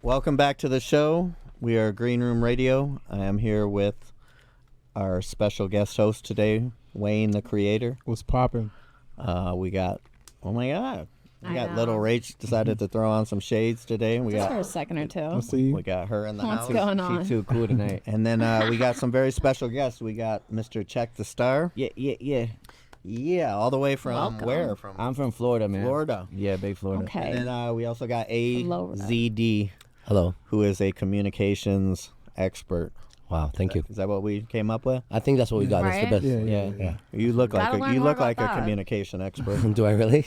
Welcome back to the show. We are Green Room Radio. I am here with our special guest host today, Wayne, the creator. What's popping? We got, oh my God. We I got know. Little Rach decided to throw on some shades today. Just for a second or two. Let's see. We got her in the What's house. going on? She's too cool tonight. And then we got some very special guests. We got Mr. Check the Yeah. Yeah, all the way from Welcome. where? From I'm from Florida, man. Florida. Yeah, big Florida. Okay. And then we also got Florida. AZD, Hello. who is a communications expert. Wow, thank you. Is that what we came up with? I think that's what we got. Right? That's the best. Yeah. You look Gotta like learn you more look about like a that. communication expert. Do I really?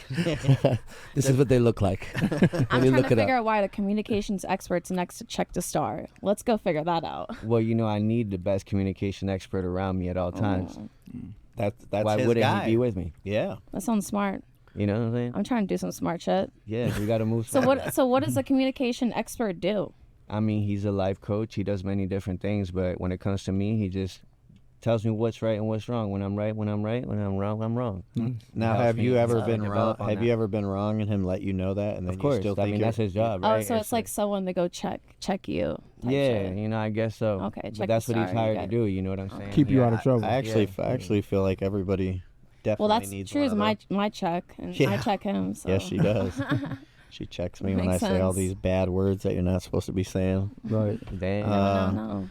This is what they look like. I'm Let me trying look to it figure up. out why the communications expert's next to CheckTheStar. Let's go figure that out. Well, you know, I need the best communication expert around me at all times. That's Why his wouldn't guy. he be with me? Yeah. That sounds smart. You know what I'm saying? I'm trying to do some smart shit. Yeah, we got to move. So forward. what does a communication expert do? I mean, he's a life coach. He does many different things, but when it comes to me, he just tells me what's right and what's wrong. When I'm right, when I'm right. When I'm wrong, I'm wrong. Now, Helps have me you ever to been wrong? develop on Have that. you ever been wrong and him let you know that, and then Of course. you still I think mean, you're- that's his job, Oh, right? so it's like someone to go check you. type Yeah, shit. you know, I guess so. Okay, But check that's the what he's star, you hired to got it. do. You know what I'm saying? Keep you Yeah. out of trouble. I actually, Yeah. I actually feel like everybody definitely Well, that's needs true. one Is of my those. my check, and Yeah. I check him. So. Yes, she does. She checks me when I Makes say all sense. these bad words that you're not supposed to be saying. Right. Damn. No.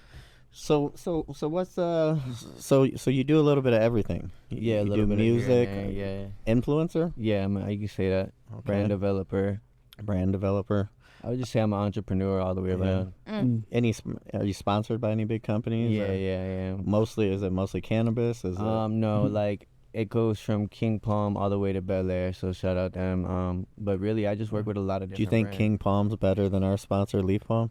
So what's so you do a little bit of everything. Yeah, a you little do bit of here and music, there, yeah. influencer, Yeah, I mean, you can say that. Brand developer. brand developer. I would just say I'm an entrepreneur all the way around. Are you sponsored by any big companies? Yeah, or yeah. Is it mostly cannabis? Is it? No, like it goes from King Palm all the way to Bel Air, so shout out them. But really, I just work with a lot of different Do you think brands. King Palm's better than our sponsor, Leaf Palm?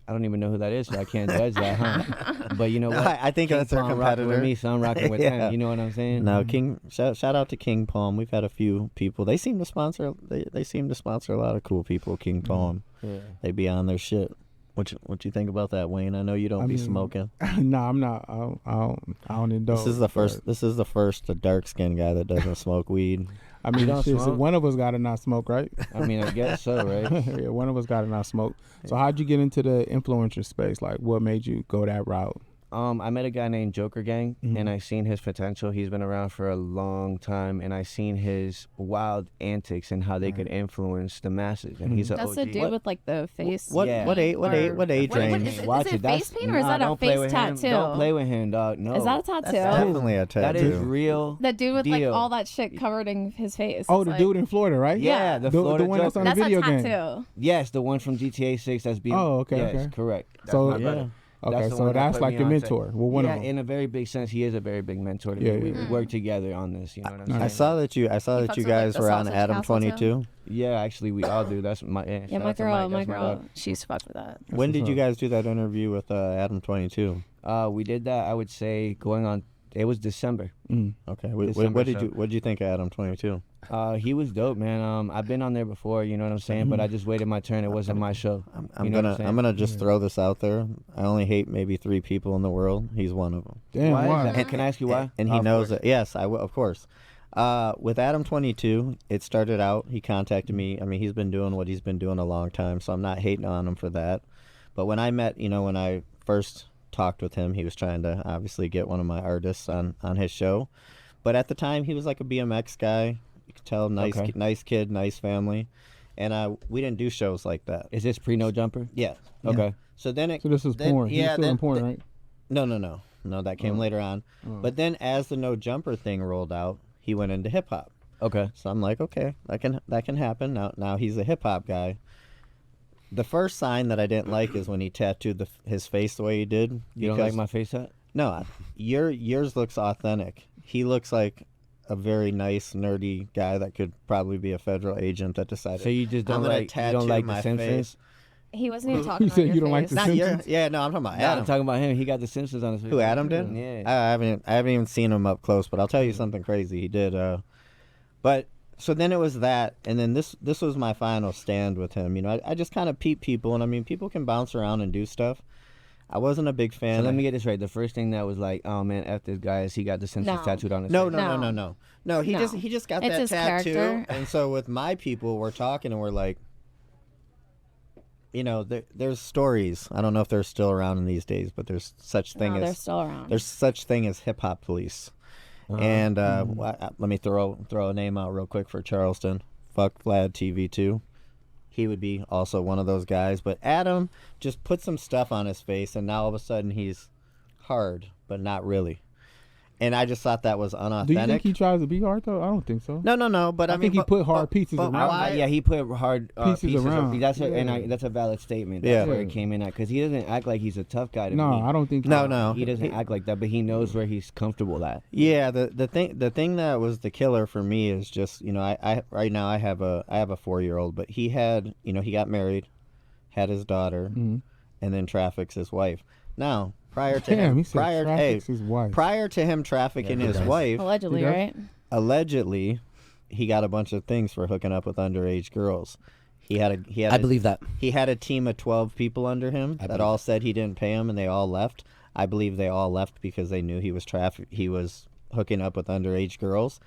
I don't even know who that is, so I can't judge that, huh? But you know what? I think King that's our Palm rocking competitor. with me, so I'm rocking with Yeah. them. You know what I'm saying? No, King. Shout out to King Palm. We've had a few people. They seem to sponsor. They seem to sponsor a lot of cool people. King Palm. Yeah. They be on their shit. What you think about that, Wayne? I know you don't I be mean, smoking. No, I'm not. I don't indulge. This is the first. but, This is the first dark skinned guy that doesn't smoke weed. I mean, don't shit, so smoke? one of us got to not smoke, right? I mean, I guess so, right? Yeah, one of us got to not smoke. So how'd you get into the influencer space? Like, what made you go that route? I met a guy named Joker Gang, and I seen his potential. He's been around for a long time, and I seen his wild antics and how they could influence the masses. And he's a That's OG. the dude with like the face. What Yeah. age? What age? What age What range? is it? Watch Is it That's- face paint or is nah, that a don't play face with him. tattoo? Don't play with him, dog. No. Is that a tattoo? That's definitely a tattoo. That is real. The dude with like deal. all that shit covered in his face. Oh, It's the like- dude in Florida, right? Yeah, the the Florida one that's Joker. on the That's a video game. tattoo. Yes, the one from GTA 6 that's being. Oh, okay, yes, okay. correct. That's So- my brother. Okay, That's the so one that that's put like me your on mentor. Well, one yeah, of them. in a very big sense, he is a very big mentor to Yeah, me. yeah. We work together on this. You know what I'm saying? I saw that you. I saw He that fucks you with, like, guys the were on sausage Adam castle, too? 22. Yeah, actually, we all do. That's my. Yeah, Yeah, shout my out to girl, Mike. my That's girl, dog. she used to fuck with that. When did what's you up. guys do that interview with Adam 22? We did that. I would say going on. It was December. Okay. December What did show. you? What did you think of Adam 22? He was dope, man. I've been on there before. You know what I'm saying? But I just waited my turn. It wasn't my show. I'm You know what gonna. saying? I'm gonna just throw this out there. I only hate maybe 3 people in the world. He's one of them. Damn, Why is why? that? Can I ask you why? And he Of knows course. it. Yes, I will. Of course. With Adam 22, it started out. He contacted me. I mean, he's been doing what he's been doing a long time, so I'm not hating on him for that. But when I met, when I first talked with him, he was trying to obviously get one of my artists on his show. But at the time, he was like a BMX guy. You could tell, nice, Okay. nice kid, nice family. And we didn't do shows like that. Is this pre No Jumper? Yeah. Okay. So then it. So this is then- porn. He's Yeah. still in then- porn, right? No, that came later on. But then as the No Jumper thing rolled out, he went into hip hop. Okay. So I'm like, okay, that can happen. Now he's a hip hop guy. The first sign that I didn't like is when he tattooed his face the way he did. You don't like my face tat? No, yours looks authentic. He looks like a very nice, nerdy guy that could probably be a federal agent that decided. So you just I'm don't gonna like you don't tattoo like my The Simpsons? face. He wasn't even talking You about said your you don't like face. The Not your, Simpsons? yeah, no, I'm talking about Nah, Adam. I'm talking about him. He got The Simpsons on his face. Who, Adam did? Yeah. I haven't even seen him up close, but I'll tell you something crazy he did. But so then it was that, and then this was my final stand with him. I just kind of peep people, and I mean, people can bounce around and do stuff. I wasn't a big fan. So let me get this right. The first thing that was like, oh man, F this guy is he got The Simpsons No. tattooed on his No, face. no. He No. just got It's that his tattoo, character. and so with my people, we're talking, and we're like, there's stories. I don't know if they're still around in these days, but there's such thing No, they're as still around. there's such thing as hip hop police. And let me throw a name out real quick for Charleston. Fuck Vlad TV2. He would be also one of those guys. But Adam just put some stuff on his face, and now all of a sudden he's hard, but not really. And I just thought that was unauthentic. Do you think he tries to be hard though? I don't think so. No. But I think he put hard pieces around. why- Yeah, he put hard Pieces around. That's Yeah. that's a valid statement. Yeah. That's where it came in at, because he doesn't act like he's a tough guy to No, me. I don't think. No. He doesn't act like that, but he knows where he's comfortable at. Yeah, the thing that was the killer for me is just I right now I have a 4-year-old, but he had he got married, had his daughter, Mhm. and then traffics his wife. Now prior to Damn, him, he said traffics his wife. prior to him trafficking he his does. wife, Allegedly, He does? right? allegedly, he got a bunch of things for hooking up with underage girls. He had I believe that. he had a team of 12 people under him that believe all said he didn't pay them, and they all left. I believe they all left because they knew he was hooking up with underage girls.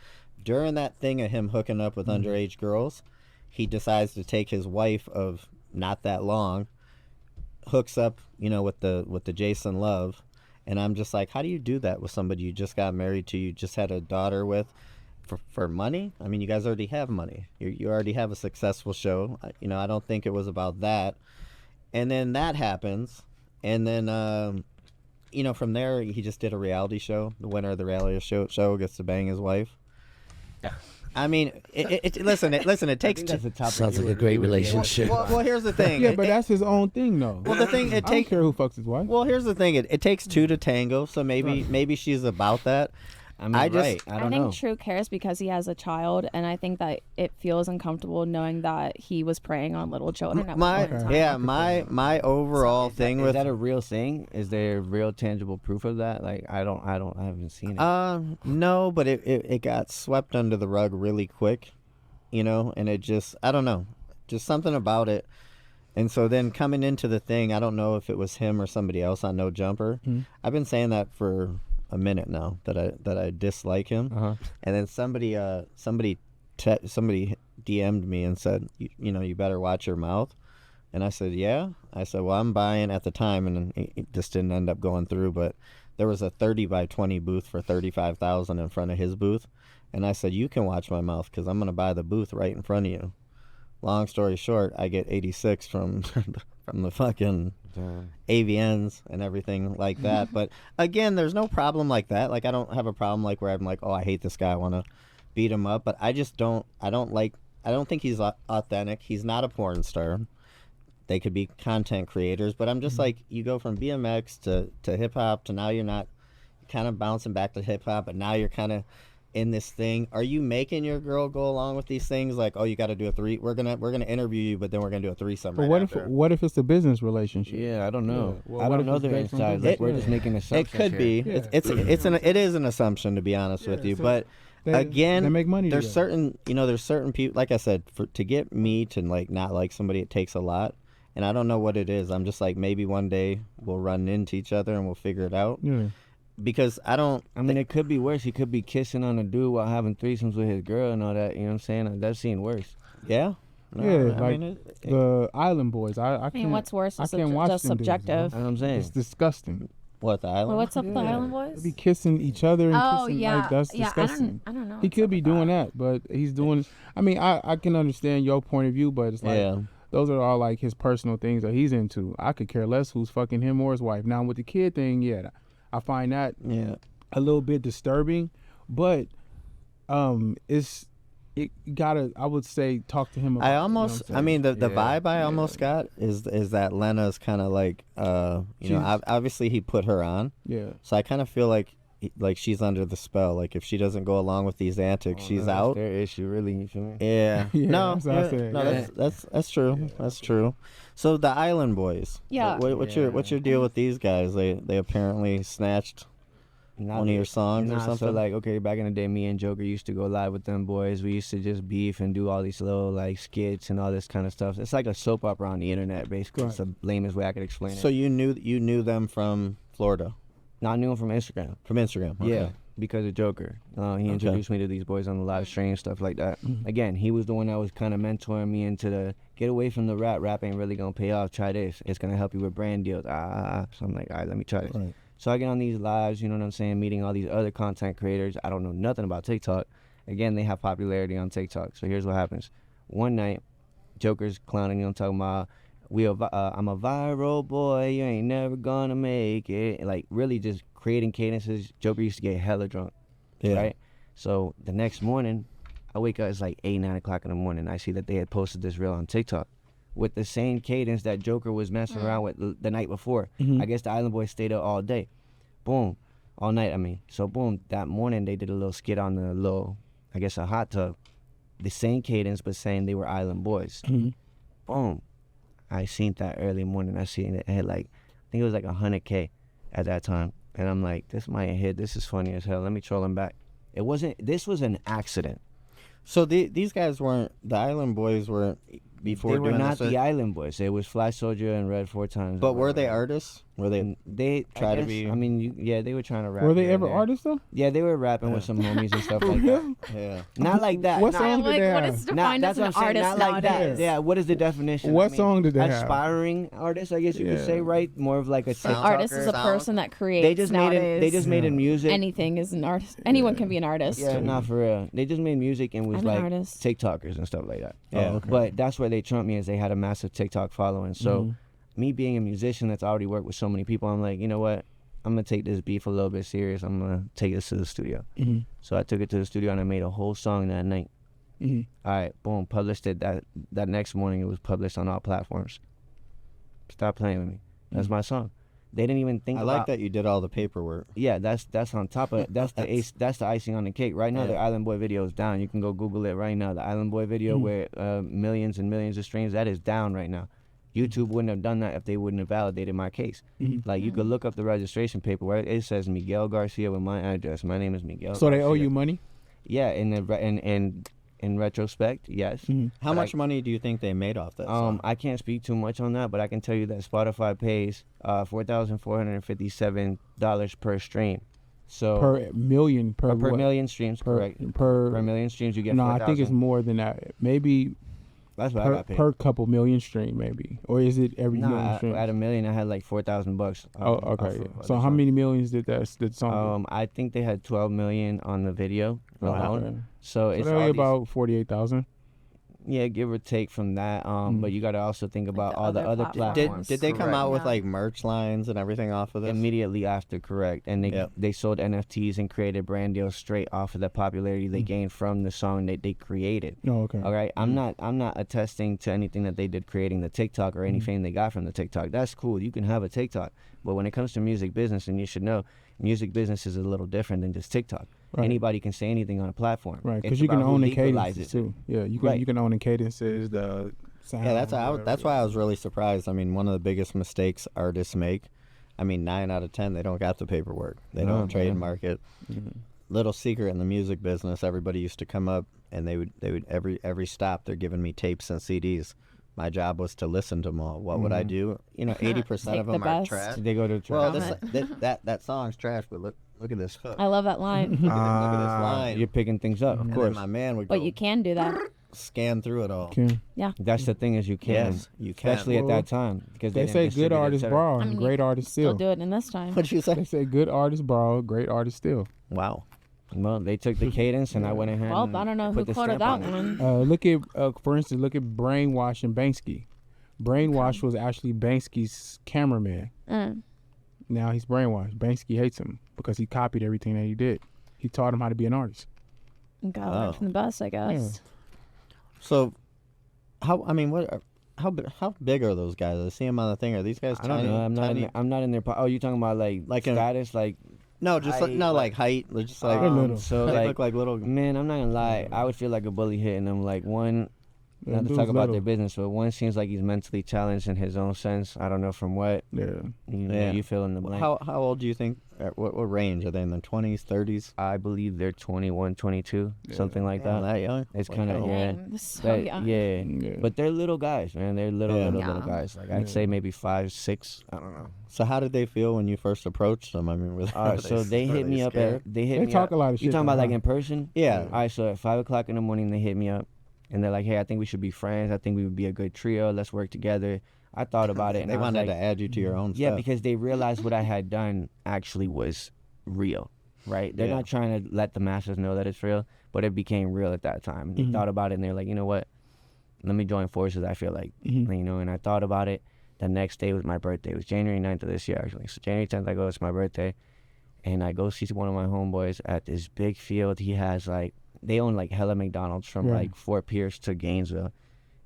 During that thing of him hooking up with underage girls, he decides to take his wife of not that long, hooks up, with the Jason Love, and I'm just like, how do you do that with somebody you just got married to, you just had a daughter with, for money? I mean, you guys already have money. You already have a successful show. I don't think it was about that. And then that happens, and then from there he just did a reality show. The winner of the reality show gets to bang his wife. I mean, listen. It takes. That's the top. Sounds like a great relationship. Well, here's the thing. Yeah, but that's his own thing though. Well, the thing I don't care who fucks his wife. Well, here's the thing. It takes two to tango. So maybe she's about that. I mean, I just- right. I I don't think know. True cares because he has a child, and I think that it feels uncomfortable knowing that he was preying on little children at one point in time. My overall thing Is with that a real thing? Is there real tangible proof of that? Like, I haven't seen it. no, but it got swept under the rug really quick, and it just, I don't know, just something about it. And so then coming into the thing, I don't know if it was him or somebody else on No Jumper. I've been saying that for a minute now, that I dislike him. And then somebody DM'd me and said, you better watch your mouth. And I said, yeah. I said, well, I'm buying at the time, and it just didn't end up going through, but there was a 30 by 20 booth for $35,000 in front of his booth. And I said, you can watch my mouth because I'm going to buy the booth right in front of you. Long story short, I get 86 from the fucking AVNs and everything like that. But again, there's no problem like that. Like, I don't have a problem like where I'm like, oh, I hate this guy, I want to beat him up. But I just don't think he's authentic. He's not a porn star. They could be content creators, but I'm just like, you go from BMX to hip hop to now you're not, kind of bouncing back to hip hop, but now you're kind of in this thing. Are you making your girl go along with these things? Like, oh, you got to do a three. We're gonna interview you, but then we're gonna do a threesome. But right what if it's a business relationship? Yeah, I don't know. Yeah. Well, I what don't if know it's their based on inside. business? Like, we're just making assumptions. It could be. Yeah. It is an assumption, to be honest with you. so But They again, make money. there's together. certain people. Like I said, to get me to like not like somebody, it takes a lot. And I don't know what it is. I'm just like, maybe one day we'll run into each other and we'll figure it out. Yeah. Because I don't. I mean, it could be worse. He could be kissing on a dude while having threesomes with his girl and all that. You know what I'm saying? That's seen worse. Yeah. No, Yeah, I like mean, the Island Boys. I I can't. mean, what's worse I is can't watch just them dudes, subjective. That's what I'm saying. It's disgusting. what, the island? Well, what's up with the Yeah. Island They Boys? be kissing each other and Oh kissing yeah, like that's yeah. disgusting. I don't know. He what's could up be with doing that, but he's doing. I mean, I can understand your point of view, but it's like Yeah. those are all like his personal things that he's into. I could care less who's fucking him or his wife. Now with the kid thing, yeah, I find that Yeah. a little bit disturbing, but it gotta, I would say, talk to him about I it, you know almost, what I'm I mean, the Yeah. vibe I almost got is that Lena's kind of like, obviously he put her on, saying? Yeah. so I kind of feel like she's under the spell. Like, if she doesn't go along with these antics, she's That's out. their issue, really. You feel me? Yeah. Yeah, No. that's what I yeah, said. no. Yeah. That's true. That's true. So the Island Boys. Yeah. What's your deal with these guys? They apparently snatched one of your songs or Nah, something. So like, okay, back in the day, me and Joker used to go live with them boys. We used to just beef and do all these little like skits and all this kind of stuff. It's like a soap opera on the internet, basically. It's the lamest way I could explain So it. you knew them from Florida, No, I knew him from Instagram. from Instagram. Okay. Yeah. because of Joker. He introduced me to these boys on the live stream, stuff like that. Again, he was the one that was kind of mentoring me into the get away from the rap. Rap ain't really gonna pay off. Try this. It's gonna help you with brand deals. So I'm like, all right, let me try this. Right. So I get on these lives, you know what I'm saying, meeting all these other content creators. I don't know nothing about TikTok. Again, they have popularity on TikTok. So here's what happens. One night, Joker's clowning on talking about, I'm a viral boy, you ain't never gonna make it. Like, really just creating cadences. Joker used to get hella drunk, right? So the next morning, I wake up, it's like 8, 9 o'clock in the morning. I see that they had posted this reel on TikTok with the same cadence that Joker was messing around with the night before. I guess the Island Boys stayed up all day. Boom. All night, I mean. So, boom, that morning they did a little skit on the little, I guess, a hot tub. The same cadence, but saying they were Island Boys. Boom. I seen that early morning. I seen it had like, I think it was like 100K at that time. And I'm like, this might hit. This is funny as hell. Let me troll him back. It wasn't, this was an accident. So these guys weren't, the Island Boys weren't before They were doing not this. the Island Boys. It was Fly Soldier and Red 4 Times. But were they artists? Were they try to be- I mean, yeah, they were trying to rap. Were they here and ever there. artists though? Yeah, they were rapping with some homies and stuff like that. Yeah. Not like that. What Not- song did Like, they what have? is defined as that's an what I'm saying. artist Not like nowadays? that. Yeah, what is the definition? What song did they have? Aspiring artist, I guess you could say, right? More of like a An TikToker. artist is a Sound. person that creates. They just made nowadays. it. They just made it music. Anything is an artist. Anyone can be an artist. Yeah, not for real. They just made music and was I'm an like artist. TikTokers and stuff like that. Yeah. Oh, okay. But that's where they trumped me, is they had a massive TikTok following. So me being a musician that's already worked with so many people, I'm like, you know what? I'm gonna take this beef a little bit serious. I'm gonna take this to the studio. So I took it to the studio and I made a whole song that night. All right, boom, published it. That next morning, it was published on all platforms. Stop playing with me. That's my song. They didn't even think. I about, like that you did all the paperwork. Yeah, that's on top of it. That's the icing on the cake. Right now, Yeah. the Island Boy video is down. You can go Google it right now. The Island Boy video where millions and millions of streams, that is down right now. YouTube wouldn't have done that if they wouldn't have validated my case. Like, you could look up the registration paperwork. It says Miguel Garcia with my address. My name is Miguel. So they owe Garcia. you money? Yeah, in retrospect, yes. How much money do you think they made off that song? I can't speak too much on that, but I can tell you that Spotify pays $4,457 per stream. So Per million, per per what? million streams, correct? Per Per million streams, you get. No, I think it's 4,000. more than that. Maybe That's what I got paid. per couple million stream, maybe, or is it every million Nah, stream? at $1 million, I had like $4,000. Oh, okay. So how many millions did that song? I think they had 12 million on the video alone. Okay. So So it's that all was these- about 48,000. yeah, give or take from that. But you got to also think about the all the other other platforms. Did they come Correct. out with Yeah. like merch lines and everything off of this? Immediately after, correct, and Yep. they sold NFTs and created brand deals straight off of the popularity they gained from the song that they created. Oh, okay. All right, I'm not attesting to anything that they did creating the TikTok or any fame they got from the TikTok. That's cool. You can have a TikTok, but when it comes to music business, and you should know, music business is a little different than just TikTok. Right. Anybody can say anything on a platform. Right, It's because you can about who own the legalizes cadences it. too. Yeah, you can Right. you can own the cadences, the sound. Yeah, that's whatever. why I was really surprised. I mean, one of the biggest mistakes artists make. I mean, 9 out of 10 they don't got the paperwork. They No, don't trademark man. it. Little secret in the music business, everybody used to come up and they would every stop they're giving me tapes and CDs. My job was to listen to them all. What would I do? You know, 80% Take of the them are best. trash. They go to the Well, trash. that song's trash, but look at this hook. I love that line. Look at this line. You're picking things up, of And course. then my man would But go you can do that. scan through it all. Okay. That's the thing, is you can, Yes, you can. especially at that time, because They didn't say good distribute it artists to- borrow, I and mean, great artists Still steal. do it in this time. What'd you They say? say good artists borrow, great artists steal. Wow. Well, they took the cadence, and I went ahead. Well, and I don't know who put the quoted stamp that on it. one. Look at, for instance, look at Brainwash and Banksy. Brainwash was actually Banksy's cameraman. Now he's brainwashed. Banksy hates him because he copied everything that he did. He taught him how to be an artist. Gotta learn from the best, I guess. So, how big are those guys? I see them on the thing. Are these guys I tiny? don't know. I'm not in their. Oh, you talking about like in- status, like No, just like, height, no, like- like height. They're just like little. so they like look like little. man, I'm not gonna lie. I would feel like a bully hitting them. Like not to talk about their business, but one seems like he's mentally challenged in his own sense. I don't know from what. Yeah. You fill in the blank. How old do you think? What range are they in? The 20s, 30s? I believe they're 21, 22, something like that. That young? It's kind of So young. yeah. But they're little guys, man. They're little Yeah. guys. Like I'd say maybe 5, 6. I don't know. So how did they feel when you first approached them? I mean, So they hit me up. They talk a lot of shit. You talking though, about like huh? in person? Yeah. All right. So at 5 o'clock in the morning, they hit me up, and they're like, "Hey, I think we should be friends. I think we would be a good trio. Let's work together." I thought about it, and They I was wanted like, to add you to your own yeah, stuff. because they realized what I had done actually was real, right? They're Yeah. not trying to let the masses know that it's real, but it became real at that time. And they thought about it, and they're like, you know what? Let me join forces. I feel like, and I thought about it. The next day was my birthday. It was January 9th of this year, actually. So January 10th, I go, it's my birthday, and I go see one of my homeboys at this big field. He has they own hella McDonald's from Fort Pierce to Gainesville.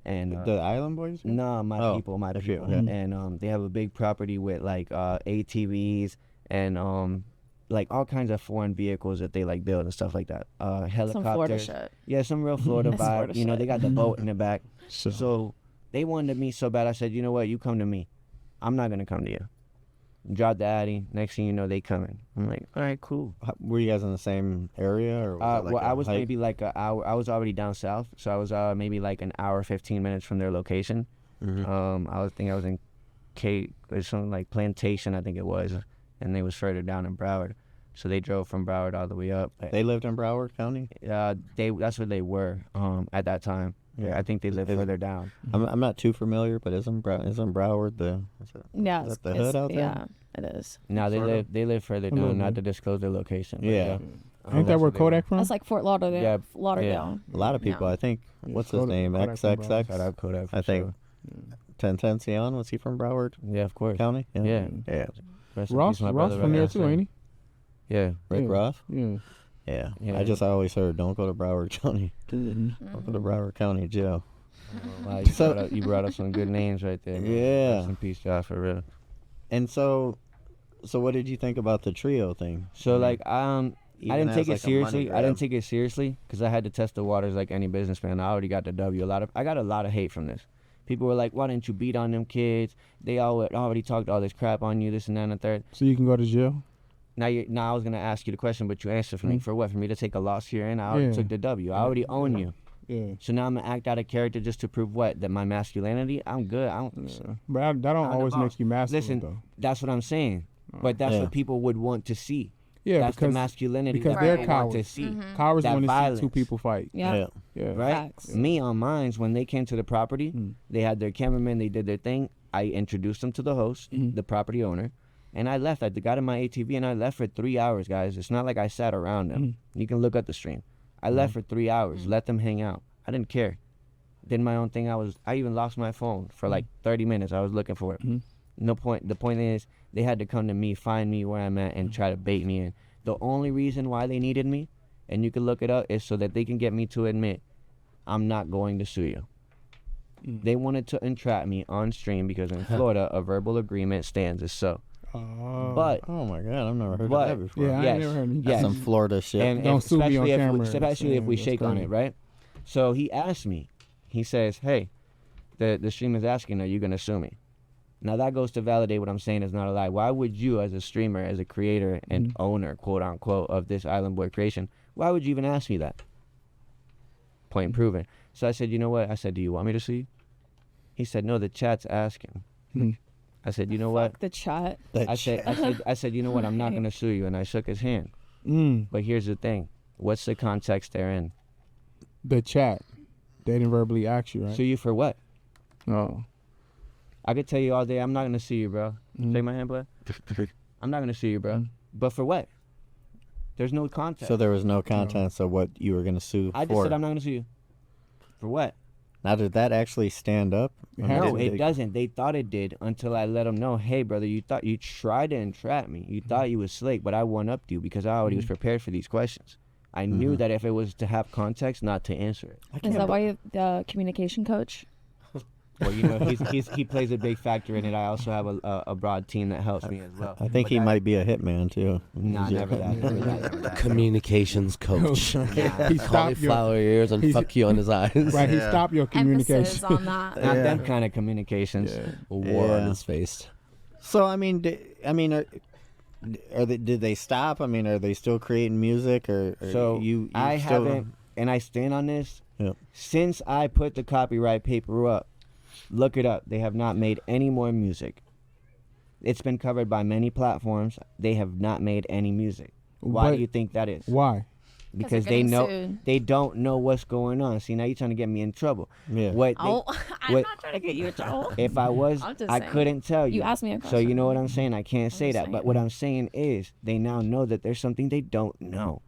And The Island Boys? no, my Oh, people. okay. And they have a big property with ATVs and all kinds of foreign vehicles that they build and stuff like that. Helicopters. Some Florida shit. Yeah, some real Florida That's vibe. Florida They shit. got the boat in the back. So, So they wanted to meet so bad. I said, you know what? You come to me. I'm not gonna come to you. Drop the Addy. Next thing you know, they coming. I'm like, all right, cool. Were you guys in the same area? Or was it Well, a I was hike? maybe an hour. I was already down south, so I was maybe an hour, 15 minutes from their location. I was in Cape, there's something like Plantation, I think it was, and they was further down in Broward. So they drove from Broward all the way up. They lived in Broward County? That's where they were at that time. Yeah, I think they lived further down. I'm not too familiar, but isn't Broward the Yeah. is that the hood out there? Yeah, it is. No, Sort they live further little down, not bit. to disclose their location. But Yeah. ain't that where Kodak from? That's like Fort Lauderdale. Yeah, Lauderdale. A lot of people, Yeah. I think. Yeah, What's his Kodak- name? Kodak from Broward. Shout out Kodak. I think. Tentacion, was he from Broward Yeah, of course. County? Yeah. Yeah. Rest in Ross peace, my from brother, there right too, now. ain't he? Yeah. Rick Yeah. Ross? Yeah. Yeah. Yeah. I always heard, don't go to Broward County. Don't go to Broward County jail. Wow, So- you brought up some good names right there. Man. Yeah. Rest in peace, Josh, for real. And so what did you think about the trio thing? So I Even didn't as, take it like, a money seriously. I grab. didn't take it seriously because I had to test the waters like any businessman. I already got the W. I got a lot of hate from this. People were like, "Why didn't you beat on them kids? They already talked all this crap on you, this and that and the third." So you can go to jail? Now I was gonna ask you the question, but you answered for me. For what? For me to take a loss here, and I already Yeah. took the W. I already own you. Yeah. So now I'm gonna act out of character just to prove what? That my masculinity. I'm good. I don't. Yeah. But that don't I'm the always boss. make you masculine, Listen, though. that's what I'm saying. But that's Yeah. what people would want to see. Yeah, That's the because masculinity because that they're people want to cowards. see. cowards that want to see violence. two people fight. Yeah. Yeah. Right? Facts. Me on mines, when they came to the property, they had their cameraman, they did their thing. I introduced them to the host, the property owner, and I left. I got in my ATV and I left for 3 hours, guys. It's not like I sat around them. You can look at the stream. I left for 3 hours, let them hang out. I didn't care. Did my own thing. I even lost my phone for 30 minutes. I was looking for it. No point. The point is, they had to come to me, find me where I'm at, and try to bait me in. The only reason why they needed me, and you can look it up, is so that they can get me to admit I'm not going to sue you. They wanted to entrap me on stream because in Florida, a verbal agreement stands as so. But Oh my God, I've never heard But- of that before. Yeah, I Yes. ain't never heard of That's yes. some Florida shit. and Don't sue me on especially camera especially if we saying shake that's on crazy. it, right? So he asked me. He says, "Hey, the stream is asking, are you gonna sue me?" Now that goes to validate what I'm saying is not a lie. Why would you, as a streamer, as a creator and owner, quote unquote, of this Island Boy creation, why would you even ask me that? Point proven. So I said, you know what? I said, do you want me to sue you? He said, no, the chat's asking. I said, you know what? The chat. I said, you know what? I'm not gonna sue you, and I shook his hand. But here's the thing: what's the context they're in? The chat. They didn't verbally ask you, right? Sue you for what? Oh. I could tell you all day, I'm not gonna sue you, bro. Take my hand, blood. I'm not gonna sue you, bro. But for what? There's no context. So there was no context of what you were going to sue I for. just said I'm not gonna sue you. For what? Now, did that actually stand up? Or No, did it they- doesn't. They thought it did until I let them know, hey, brother, you thought you tried to entrap me. You thought you was slick, but I one-upped you because I already was prepared for these questions. I knew that if it was to have context, not to answer it. Is that why you the communication coach? Well, he plays a big factor in it. I also have a broad team that helps me as well. I think he might be a hitman too. Nah, never that. Never that. Never that. Communications coach. He stopped your Cauliflower ears and fuck you on his eyes. right. He Yeah. stopped your Emphasis communication. on that. Not Yeah. them kind of communications. War on Yeah. his face. So I mean, did they stop? I mean, are they still creating music or So you I still, haven't, and I stand on this. Yeah. Since I put the copyright paper up, look it up. They have not made any more music. It's been covered by many platforms. They have not made any music. Why But do you think that is? Why? Because they're they getting know sued. they don't know what's going on. See, now you're trying to get me in trouble. Yeah. What? Oh, I'm what- not trying to get you in trouble. If I was, I'm just I saying. couldn't tell you. You asked me a So you question. know what I'm saying? I can't say just that. But saying. what I'm saying is they now know that there's something they don't know.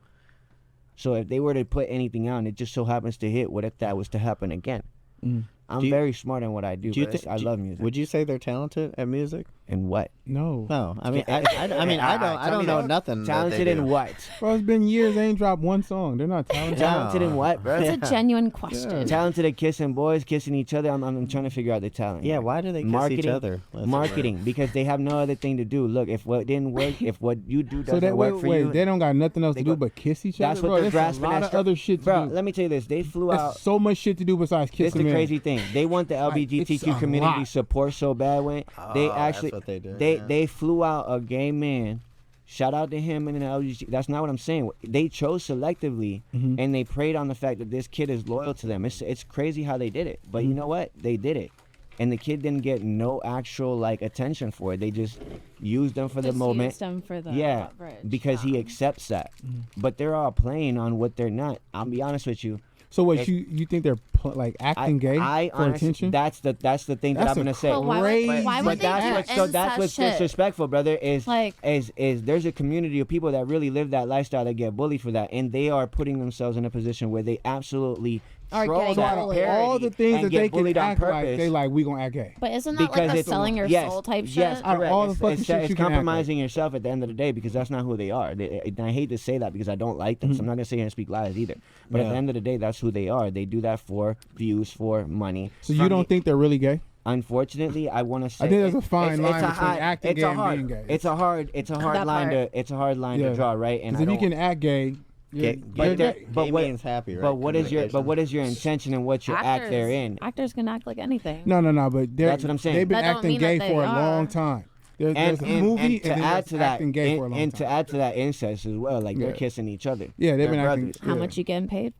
So if they were to put anything out and it just so happens to hit, what if that was to happen again? Mm. I'm Do you- very smart in what I do. Do you but think I love music. Would you say they're talented at music? And what? No. No, I mean, I mean, I Tell don't me know that. nothing. Talented that they in do. what? Bro, it's been years. They ain't dropped one song. They're not talented. Talented in what, bro? It's a genuine question. Talented at kissing boys, kissing each other. I'm trying to figure out the talent. Yeah, here. why do they kiss marketing, each other? That's marketing, because they have no other thing to do. Look, if what didn't work, if what you do doesn't So they work for you, they don't got nothing else they to do go- but kiss each that's other. what Bro, they're there's a grasping lot at. of other shit to Bro, do. let me tell you this. They flew There's out. so much shit to do besides It's kissing the men. crazy thing. They want the Like, LGBTQ it's a community lot. support so bad. When they Oh, actually, that's what they do, they yeah. they flew out a gay man. Shout out to him and the LGBT. That's not what I'm saying. They chose selectively, Mm-hmm. and they preyed on the fact that this kid is loyal to them. It's crazy how they did it, but Mm-hmm. you know what? They did it, and the kid didn't get no actual like attention for it. They just used them for the Just moment. used them for the Yeah, leverage. because he accepts that. Mm-hmm. But they're all playing on what they're not. I'll be honest with you. So what If- you think they're like acting gay I for honestly, attention? that's the thing that That's I'm a gonna say. But why would- crazy. why would But they that's do what's that's incest what's shit? disrespectful, brother. Is Like- there's a community of people that really live that lifestyle that get bullied for that, and they are putting themselves in a position where they absolutely Are troll getting So that out of bullied. all parody the things and that get they can bullied on act like, purpose. they like we gonna act gay. But isn't that like because the it's selling your yes, soul type shit? yes, Out of correct. all the fucking shit it's you can act like. compromising yourself at the end of the day because that's not who they are. And I hate to say that because I don't like them, so I'm not gonna sit here and speak lies either. But at Yeah. the end of the day, that's who they are. They do that for views, for money. So you From don't the- think they're really gay? Unfortunately, I want to say. I think there's a fine it's line a between hard- acting it's gay a and hard, being gay. It's a hard That line part. to. It's a hard line Yeah. to draw, right? And Because if you can act gay, you're, Gay, you're there- gay. but gay what- means happy, right? But what is your Communication. intention and what your act they're in? Actors can act like anything. No, but That's what I'm saying. They've been That don't acting mean gay that for they a are. long time. There's And, a and, movie and and to then add there's to that, acting gay for a long and time. to add to that incest as well, like they're Yeah. kissing each other. Yeah, they've They're been acting. brothers. How yeah. much you getting paid?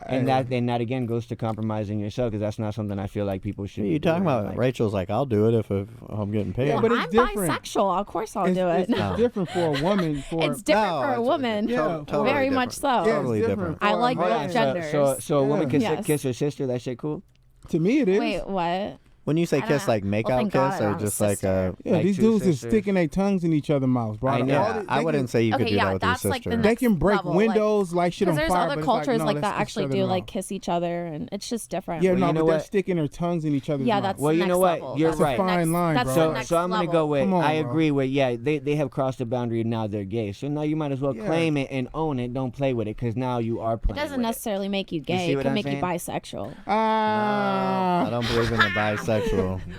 And that again goes to compromising yourself because that's not something I feel like people should. What are be you talking doing, about? like- Rachel's like, I'll do it if I'm getting paid. Yeah, but it's I'm different. bisexual. Of course I'll do it. It's different for a woman. For It's different No, for a it's- woman. Yeah, Very much so. Yeah, it's Totally different different. for I a like man. both Hold on, genders. so a woman Yeah. can Yes. kiss her sister. That shit cool. To me, it is. Wait, what? When you say I don't kiss, know. like make Well, out thank God kiss, I or don't have a just like sister. Yeah, like these two dudes is sisters. sticking their tongues in each other's mouths, bro. I know. yeah, I wouldn't say you could Okay, do yeah, that with your that's like the sister. They next can break level, windows, like shit on Because there's fire. other but it's cultures no, like let's that kiss each actually other do in the like mouth. kiss each other, and it's just different. Yeah, Well, no, you know but they're what? sticking their tongues in each other's Yeah, mouth. that's Well, you next know what? level. You're That's right. the It's a fine next- line, that's bro. the So next I'm gonna level. go with. Come on, I bro. agree with. Yeah, they have crossed the boundary and now they're gay. So now you might as well Yeah. claim it and own it. Don't play with it because now you are It playing. doesn't with necessarily make you gay. see It what can I'm make you saying? bisexual. I Ah, don't believe in the bisexual.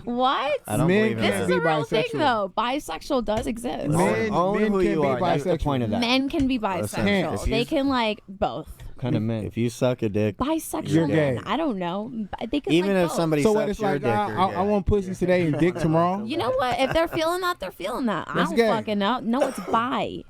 What? I don't Men believe in This can't is be a real thing, bisexual. though. Bisexual does exist. it. Men- Own men who can you be are. That's the bisexual. point of that. Men can be Listen, bisexual. if They you- can like both. Kind of men. If you suck a dick, Bisexual You're men. gay. I don't know. They can even like if both. somebody so sucks what? It's your like dick, you're I gay. want pussy today and dick tomorrow. You know what? If they're feeling that, they're feeling that. I That's don't gay. fucking know. No, it's bi.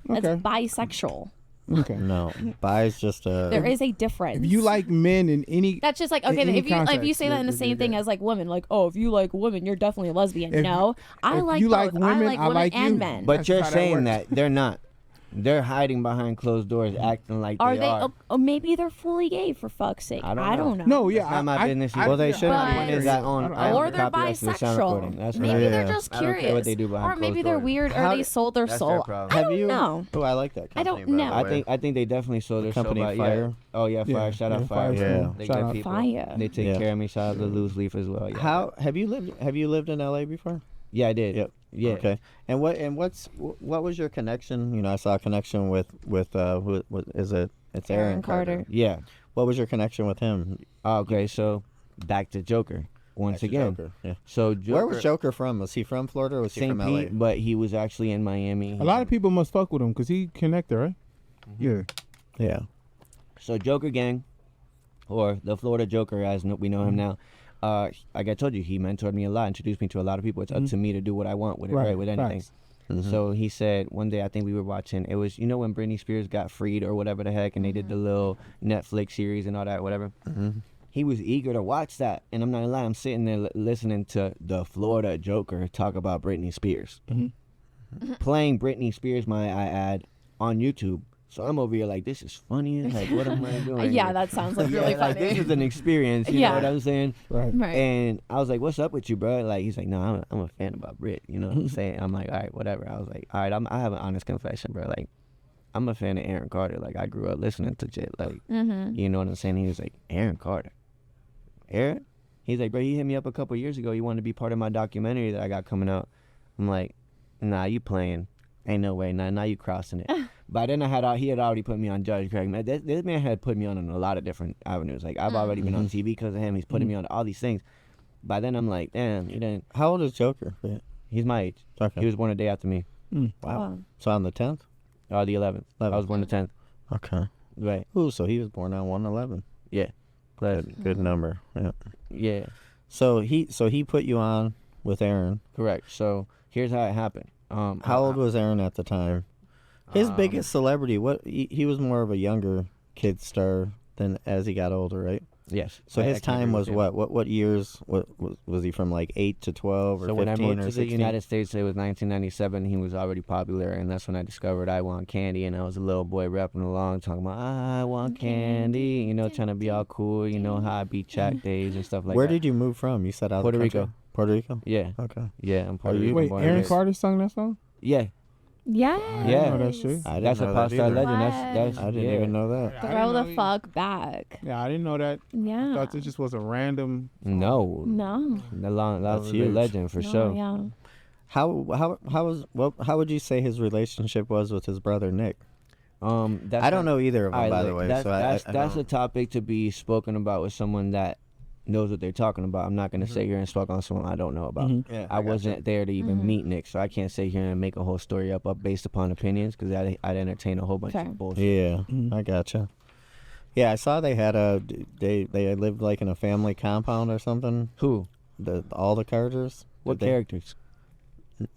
It's Okay. bisexual. Okay. No, bi is just a. There is a difference. If you like men in any, That's just like in okay. any If you context, say that in the you're same thing gay. as like women, like oh, if you like women, you're definitely a lesbian. If- No, I if like you both. like women, I like I women like and you. men. But That's you're how that saying works. that they're not. They're hiding behind closed doors, acting like Are they they? are. Oh, maybe they're fully gay for fuck's sake. I don't I know. don't know. no, yeah, That's not my business either. Well, they yeah, shouldn't I be. don't But- Is that on? I don't- I Or have they're copyrights to the sound bisexual. recording. That's Maybe what Yeah. they're just I don't care curious. what they do behind or maybe closed they're doors. weird, How- or they sold their That's soul. their problem. I Have don't you? know. Oh, I like that I company. don't by know. the I way. think they definitely sold their company soul. But Fire? Yeah. Oh yeah, Yeah, Fire. Shout yeah, out Fire. Fire. Yeah. They Shout good out people. Fire. They take Yeah. care of me. Shout out to Loose Leaf as well. Yeah. How have you lived? Have you lived in LA before? Yeah, I did. Yep. Yeah. Okay. And what was your connection? You know, I saw a connection with who is it? It's Aaron Aaron Carter. Yeah. What was your connection with him? Okay, so back to Joker once That's again. Joker. Yeah. So Joker, Where was Joker from? Was he from Florida or was he St. from LA? Pete, but he was actually in Miami. A lot of people must fuck with him because he connected, right? Yeah. Yeah. So Joker Gang, or the Florida Joker as we know him now, like I told you, he mentored me a lot, introduced me to a lot of people. It's up to me to do what I want with it, right? With anything. Facts. So he said one day, I think we were watching, it was, when Britney Spears got freed or whatever the heck, and they did the little Netflix series and all that, whatever. He was eager to watch that. And I'm not gonna lie, I'm sitting there listening to the Florida Joker talk about Britney Spears. Playing Britney Spears, might I add, on YouTube. So I'm over here like, this is funny. Like, what am I doing? Yeah, here? that sounds like Yeah, really like, funny. this is an experience, you Yeah. know what I'm saying? Right. Right. And I was like, what's up with you, bro? Like, he's like, no, I'm a fan about Brit. You know what I'm saying? I'm like, all right, whatever. I was like, all right, I have an honest confession, bro. Like, I'm a fan of Aaron Carter. Like, I grew up listening to shit. Like, you know what I'm saying? He was like, Aaron Carter. Aaron? He's like, bro, he hit me up a couple years ago. He wanted to be part of my documentary that I got coming out. I'm like, nah, you playing. Ain't no way. Nah, now you crossing it. By then he had already put me on Judge Craig. Man, this man had put me on a lot of different avenues. Like, I've already been on TV because of him. He's putting me on all these things. By then, I'm like, damn, you didn't. How old is Joker? Yeah. He's my age. Okay. He was born a day after me. Wow. So on the 10th? The 11th. I was born the 10th. Okay. Right. Ooh, so he was born on 1/11. Yeah. Good number. Yeah. Yeah. So he put you on with Aaron. Correct. So here's how it happened. How old was Aaron at the time? His biggest celebrity. He was more of a younger kid star than as he got older, right? Yes. So I his can time agree was with you. what years? What was he from? Like 8 to 12 or So when I 15 moved or to 16? the United States, it was 1997. He was already popular, and that's when I discovered I Want Candy, and I was a little boy rapping along, talking about I want candy, trying to be all cool, how I beat Czech days and stuff like Where that. did you move from? You said out of Puerto the country? Rico. Puerto Rico. Yeah, Okay. yeah, I'm Puerto Are you- Rican. Wait, born and Aaron raised. Carter sung that song? Yeah, Yeah. I Yeah. didn't know that shit. I didn't that's know a that pop star either. legend. What? That's I didn't yeah. even know that. I Throw didn't the know fuck back. Yeah, I didn't know that. Yeah. I thought this just was a random. No, No. that's a huge. legend for No, sure. Yeah. How would you say his relationship was with his brother Nick? That's I don't know either of them, All right, by the look, way. That's, So that's, I that's a don't- topic to be spoken about with someone that knows what they're talking about. I'm not going to sit here and spoke on someone I don't know about. Yeah, I gotcha. wasn't there to even meet Nick, so I can't sit here and make a whole story up based upon opinions because I'd entertain a whole bunch Fair. of bullshit. Yeah, I gotcha. Yeah, I saw they had they lived like in a family compound or something. Who? All the Carters. What Did they- characters?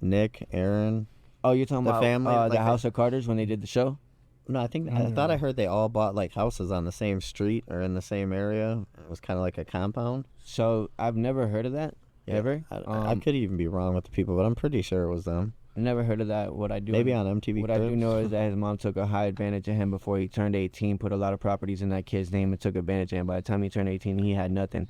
Nick, Aaron. Oh, you're talking The about family, the like House of Carters when they did the show? No, I thought I heard they all bought like houses on the same street or in the same area. It was kind of like a compound. So I've never heard of that. Yeah, Ever? I could even be wrong with the people, but I'm pretty sure it was them. Never heard of that. What I do Maybe on MTV. What I do Cribs. know is that his mom took a high advantage of him before he turned 18, put a lot of properties in that kid's name, and took advantage of him. By the time he turned 18, he had nothing.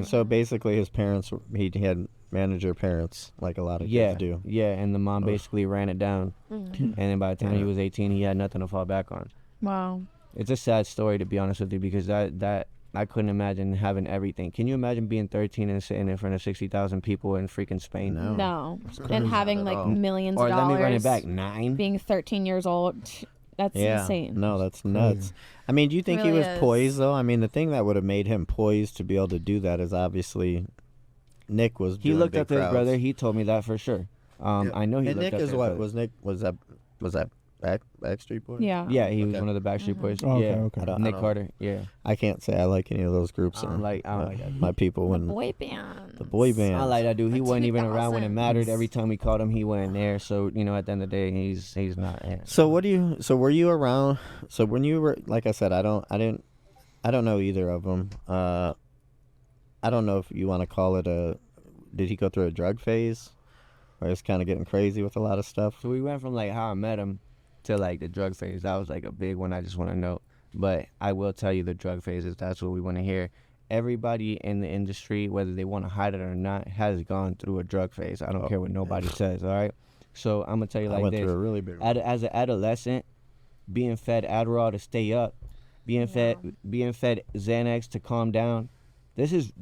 So basically, his parents, he had manager parents, like a lot of Yeah, kids do. yeah, and the mom basically ran it down. And then by the time he was 18, he had nothing to fall back on. Wow. It's a sad story, to be honest with you, because that I couldn't imagine having everything. Can you imagine being 13 and sitting in front of 60,000 people in freaking Spain? No. No. crazy. And having Not at like all. millions Or of let dollars. me run it back, 9? Being 13 years old. That's Yeah, insane. no, that's nuts. I mean, do you think he Really was is. poised though? I mean, the thing that would have made him poised to be able to do that is obviously Nick was. He doing looked big up to his crowds. brother. He told me that for sure. I know he And looked Nick up to is his what brother. was Nick? Was that Backstreet Boys? Yeah. Yeah, he was Okay. one of the Backstreet Boys. Oh, okay, yeah, okay. I don't- Nick Carter. Yeah, I can't say I like any of those groups. I don't like that. my people when Boy band. the boy band. I like that dude. He The wasn't even around when it 2000s. mattered. Every time we called him, he wasn't there. So at the end of the day, he's not. Yeah. So what do you? So were you around? So when you were, like I said, I don't know either of them. I don't know if you want to call it a. Did he go through a drug phase, or it's kind of getting crazy with a lot of stuff? So we went from like how I met him to like the drug phase. That was like a big one. I just want to know. But I will tell you the drug phase if that's what we want to hear. Everybody in the industry, whether they want to hide it or not, has gone through a drug phase. I don't care what nobody says. All right. So I'm gonna tell you I like went this. through a really big one. As an adolescent, being fed Adderall to stay up, being fed Xanax to calm down.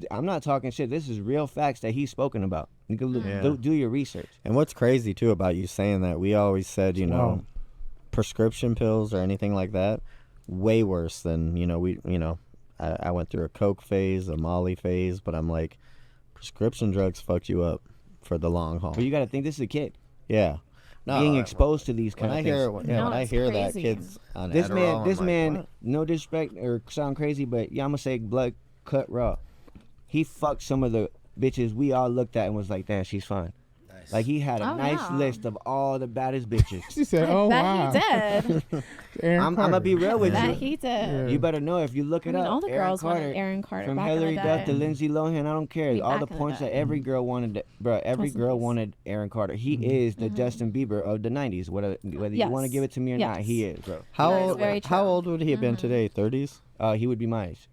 I'm not talking shit. This is real facts that he's spoken about. You can do your research. And what's crazy too about you saying that, we always said, you know, Wow. prescription pills or anything like that, way worse than, I went through a coke phase, a Molly phase, but I'm like, prescription drugs fucked you up for the long haul. But you got to think this is a kid Yeah. No, being exposed to these when kind I of hear things. yeah, No, when I it's hear that crazy. kids on This Adderall, man, I'm this like, man, what? no disrespect or sound crazy, but yeah, I'm gonna say blood cut raw. He fucked some of the bitches we all looked at and was like, damn, she's fine. Like he had a Oh, nice yeah. list of all the baddest bitches. She said, I "Oh bet wow." he did. Aaron I'm gonna Carter. be real with Bet you. he did. Yeah. You better know if you look I it mean, up. all the Aaron girls Carter, wanted Aaron Carter from back Hillary in the Duff day. to Lindsay Lohan, I don't care. Be All the back in the points that day. every girl wanted, bro. Every Rest in girl peace. wanted Aaron Carter. He is the Justin Bieber of the '90s. Whether you want to Yes. give it to me or not, Yes. he is, bro. How That is old? very How true. old would he have been today? 30s. He would be my age.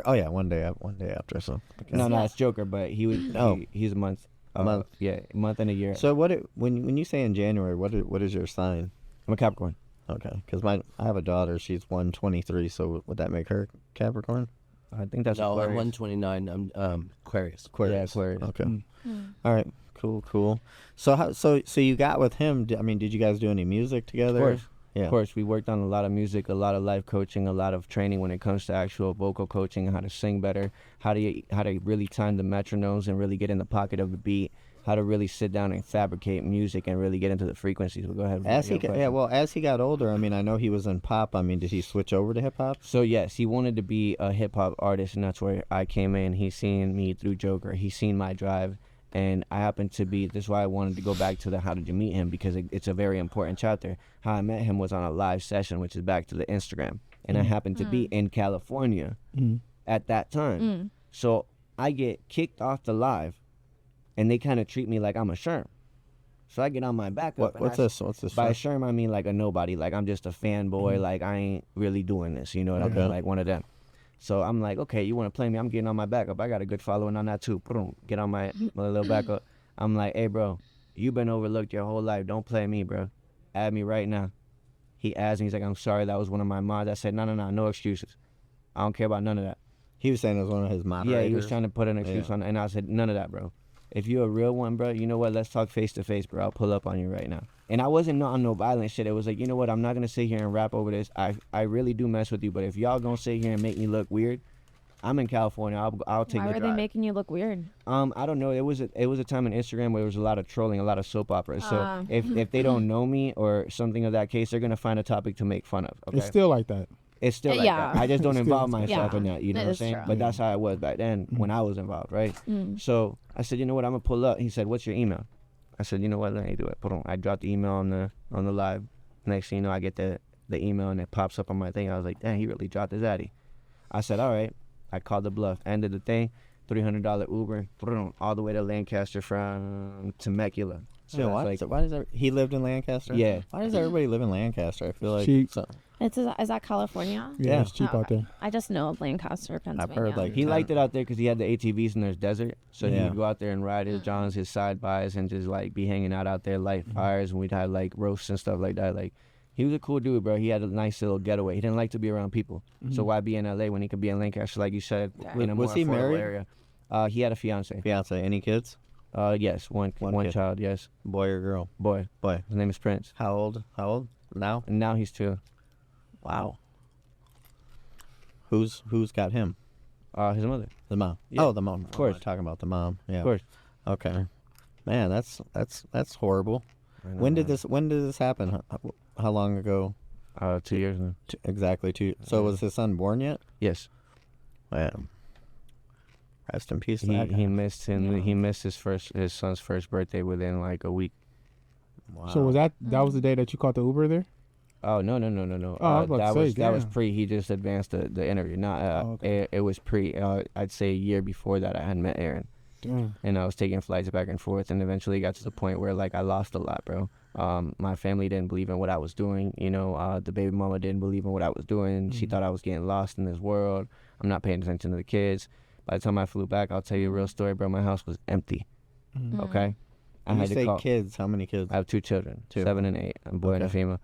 Oh yeah, one day after. So okay. No, Yeah. it's Joker, but he would. Oh. He's a month. A month. Yeah, a month and a year. So when you say in January, what is your sign? I'm a Capricorn. Okay, because I have a daughter. She's 123. So would that make her Capricorn? I think that's No, I'm Aquarius. 129. I'm Aquarius. Yeah, Aquarius. Okay. Mm. All right. Cool. So so you got with him? I mean, did you guys do any music together? Of course. Yeah. Of course, we worked on a lot of music, a lot of life coaching, a lot of training when it comes to actual vocal coaching, how to sing better, how to really time the metronomes and really get in the pocket of the beat, how to really sit down and fabricate music and really get into the frequencies. Well, go ahead. As he You have a got, question? as he got older, I mean, I know he was in pop. I mean, did he switch over to hip hop? So yes, he wanted to be a hip hop artist, and that's where I came in. He's seen me through Joker. He's seen my drive, and I happened to be. This is why I wanted to go back to the how did you meet him, because it's a very important chapter. How I met him was on a live session, which is back to the Instagram, and I happened to be in California at that time. So I get kicked off the live, and they kind of treat me like I'm a sherm. So I get on my back up. and What's I- this? What's this? By for? sherm, I mean like a nobody. Like I'm just a fanboy. Like I ain't really doing this. You know what I mean? Like one of them. So I'm like, okay, you want to play me? I'm getting on my backup. I got a good following on that too. Boom, get on my little backup. I'm like, hey, bro, you been overlooked your whole life. Don't play me, bro. Add me right now. He asked me. He's like, I'm sorry, that was one of my mods. I said, no excuses. I don't care about none of that. He was saying it was one of his moderators. Yeah, he was trying to put an excuse on it, and I said, none of that, bro. If you're a real one, bro, you know what? Let's talk face to face, bro. I'll pull up on you right now. And I wasn't on no violent shit. It was like, you know what? I'm not gonna sit here and rap over this. I really do mess with you, but if y'all gonna sit here and make me look weird, I'm in California. I'll take Why the were drive. they making you look weird? I don't know. It was a time on Instagram where there was a lot of trolling, a lot of soap operas. So if they don't know me or something of that case, they're gonna find a topic to make fun of. Okay? It's still like that. It's still like Yeah. that. I just don't It's involve still- myself Yeah. in that. You know That what I'm is saying? true. But that's how I was back then when I was involved, right? So I said, you know what? I'm gonna pull up. He said, what's your email? I said, you know what? Let me do it. Put on. I dropped the email on the live. Next thing you know, I get the email and it pops up on my thing. I was like, damn, he really dropped his addy. I said, all right. I called the bluff. Ended the thing. $300 Uber, all the way to Lancaster from Temecula. So Yeah, it's why, like, why does he lived in Lancaster? Yeah. Why does everybody live in Lancaster? I feel like Cheap. Is that California? Yeah, it's cheap Oh, out there. I just know of Lancaster, Pennsylvania. heard, like, he liked it out there because he had the ATVs and there's desert. So he Yeah. would go out there and ride his Johns, his side bys, and just like be hanging out there, light fires, and we'd have like roasts and stuff like that. Like he was a cool dude, bro. He had a nice little getaway. He didn't like to be around people. So why be in LA when he could be in Lancaster, like you said, in a Was more he affordable married? area? He had a fiance. fiance. Any kids? Yes, one kid. child. Yes, Boy or girl? boy. Boy. His name is Prince, How old? Now? and now he's 2. Wow. Who's got him? His mother. The mom. Yeah. Oh, the mom. Of course. Talking about the mom. Yeah. Of course. Okay. Man, that's horrible. When did this happen? How long ago? 2 years now. Exactly 2. So was his son born yet? Yes. Man. Rest in peace. to that guy. He missed him. He missed his son's first birthday within like a week. Wow. So was that was the day that you caught the Uber there? Oh no. Oh, I was about that to was say, that was damn. pre. He just advanced the interview. Not Oh, okay. it was pre. I'd say a year before that I had met Aaron, Damn. and I was taking flights back and forth, and eventually got to the point where like I lost a lot, bro. My family didn't believe in what I was doing. You know, the baby mama didn't believe in what I was doing. She thought I was getting lost in this world. I'm not paying attention to the kids. By the time I flew back, I'll tell you a real story, bro. My house was empty. Okay, I When you had to say call. kids, how many kids? I have 2 children, Two. 7 and 8, a boy and a Okay. female.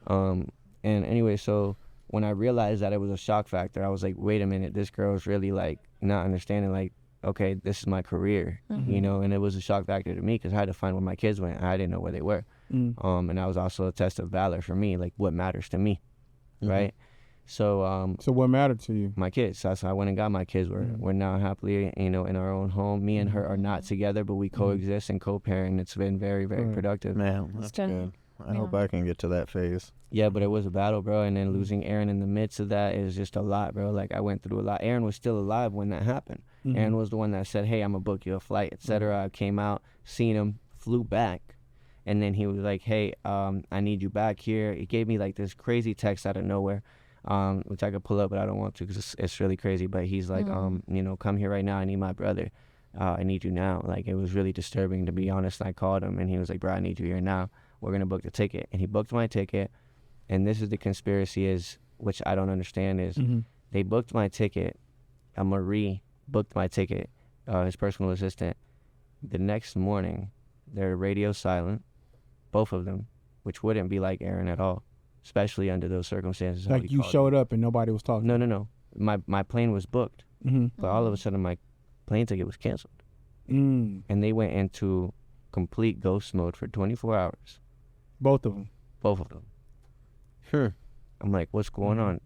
And anyway, so when I realized that it was a shock factor, I was like, wait a minute, this girl's really like not understanding, like, okay, this is my career, you know, and it was a shock factor to me because I had to find where my kids went. I didn't know where they were. And that was also a test of valor for me, like what matters to me, right? So So what mattered to you? my kids. So I went and got my kids. We're now happily, in our own home. Me and her are not together, but we coexist and co-parent. It's been very, very productive. Man, that's good. I hope I can get to that phase. Yeah, but it was a battle, bro. And then losing Aaron in the midst of that is just a lot, bro. Like, I went through a lot. Aaron was still alive when that happened. Aaron was the one that said, hey, I'm going to book you a flight, etc. I came out, seen him, flew back. And then he was like, hey, I need you back here. He gave me like this crazy text out of nowhere. Which I could pull up, but I don't want to because it's really crazy. But he's like, come here right now. I need my brother. I need you now. Like, it was really disturbing, to be honest. I called him, and he was like, bro, I need you here now. We're going to book the ticket. And he booked my ticket. And this is the conspiracy which I don't understand, is they booked my ticket. Marie booked my ticket, his personal assistant. The next morning, they're radio silent, both of them, which wouldn't be like Aaron at all. Especially under those circumstances. Like, you showed up and nobody was talking. No. My plane was booked, but all of a sudden my plane ticket was canceled, and they went into complete ghost mode for 24 hours. Both of them. Both of them. I'm like, what's going on?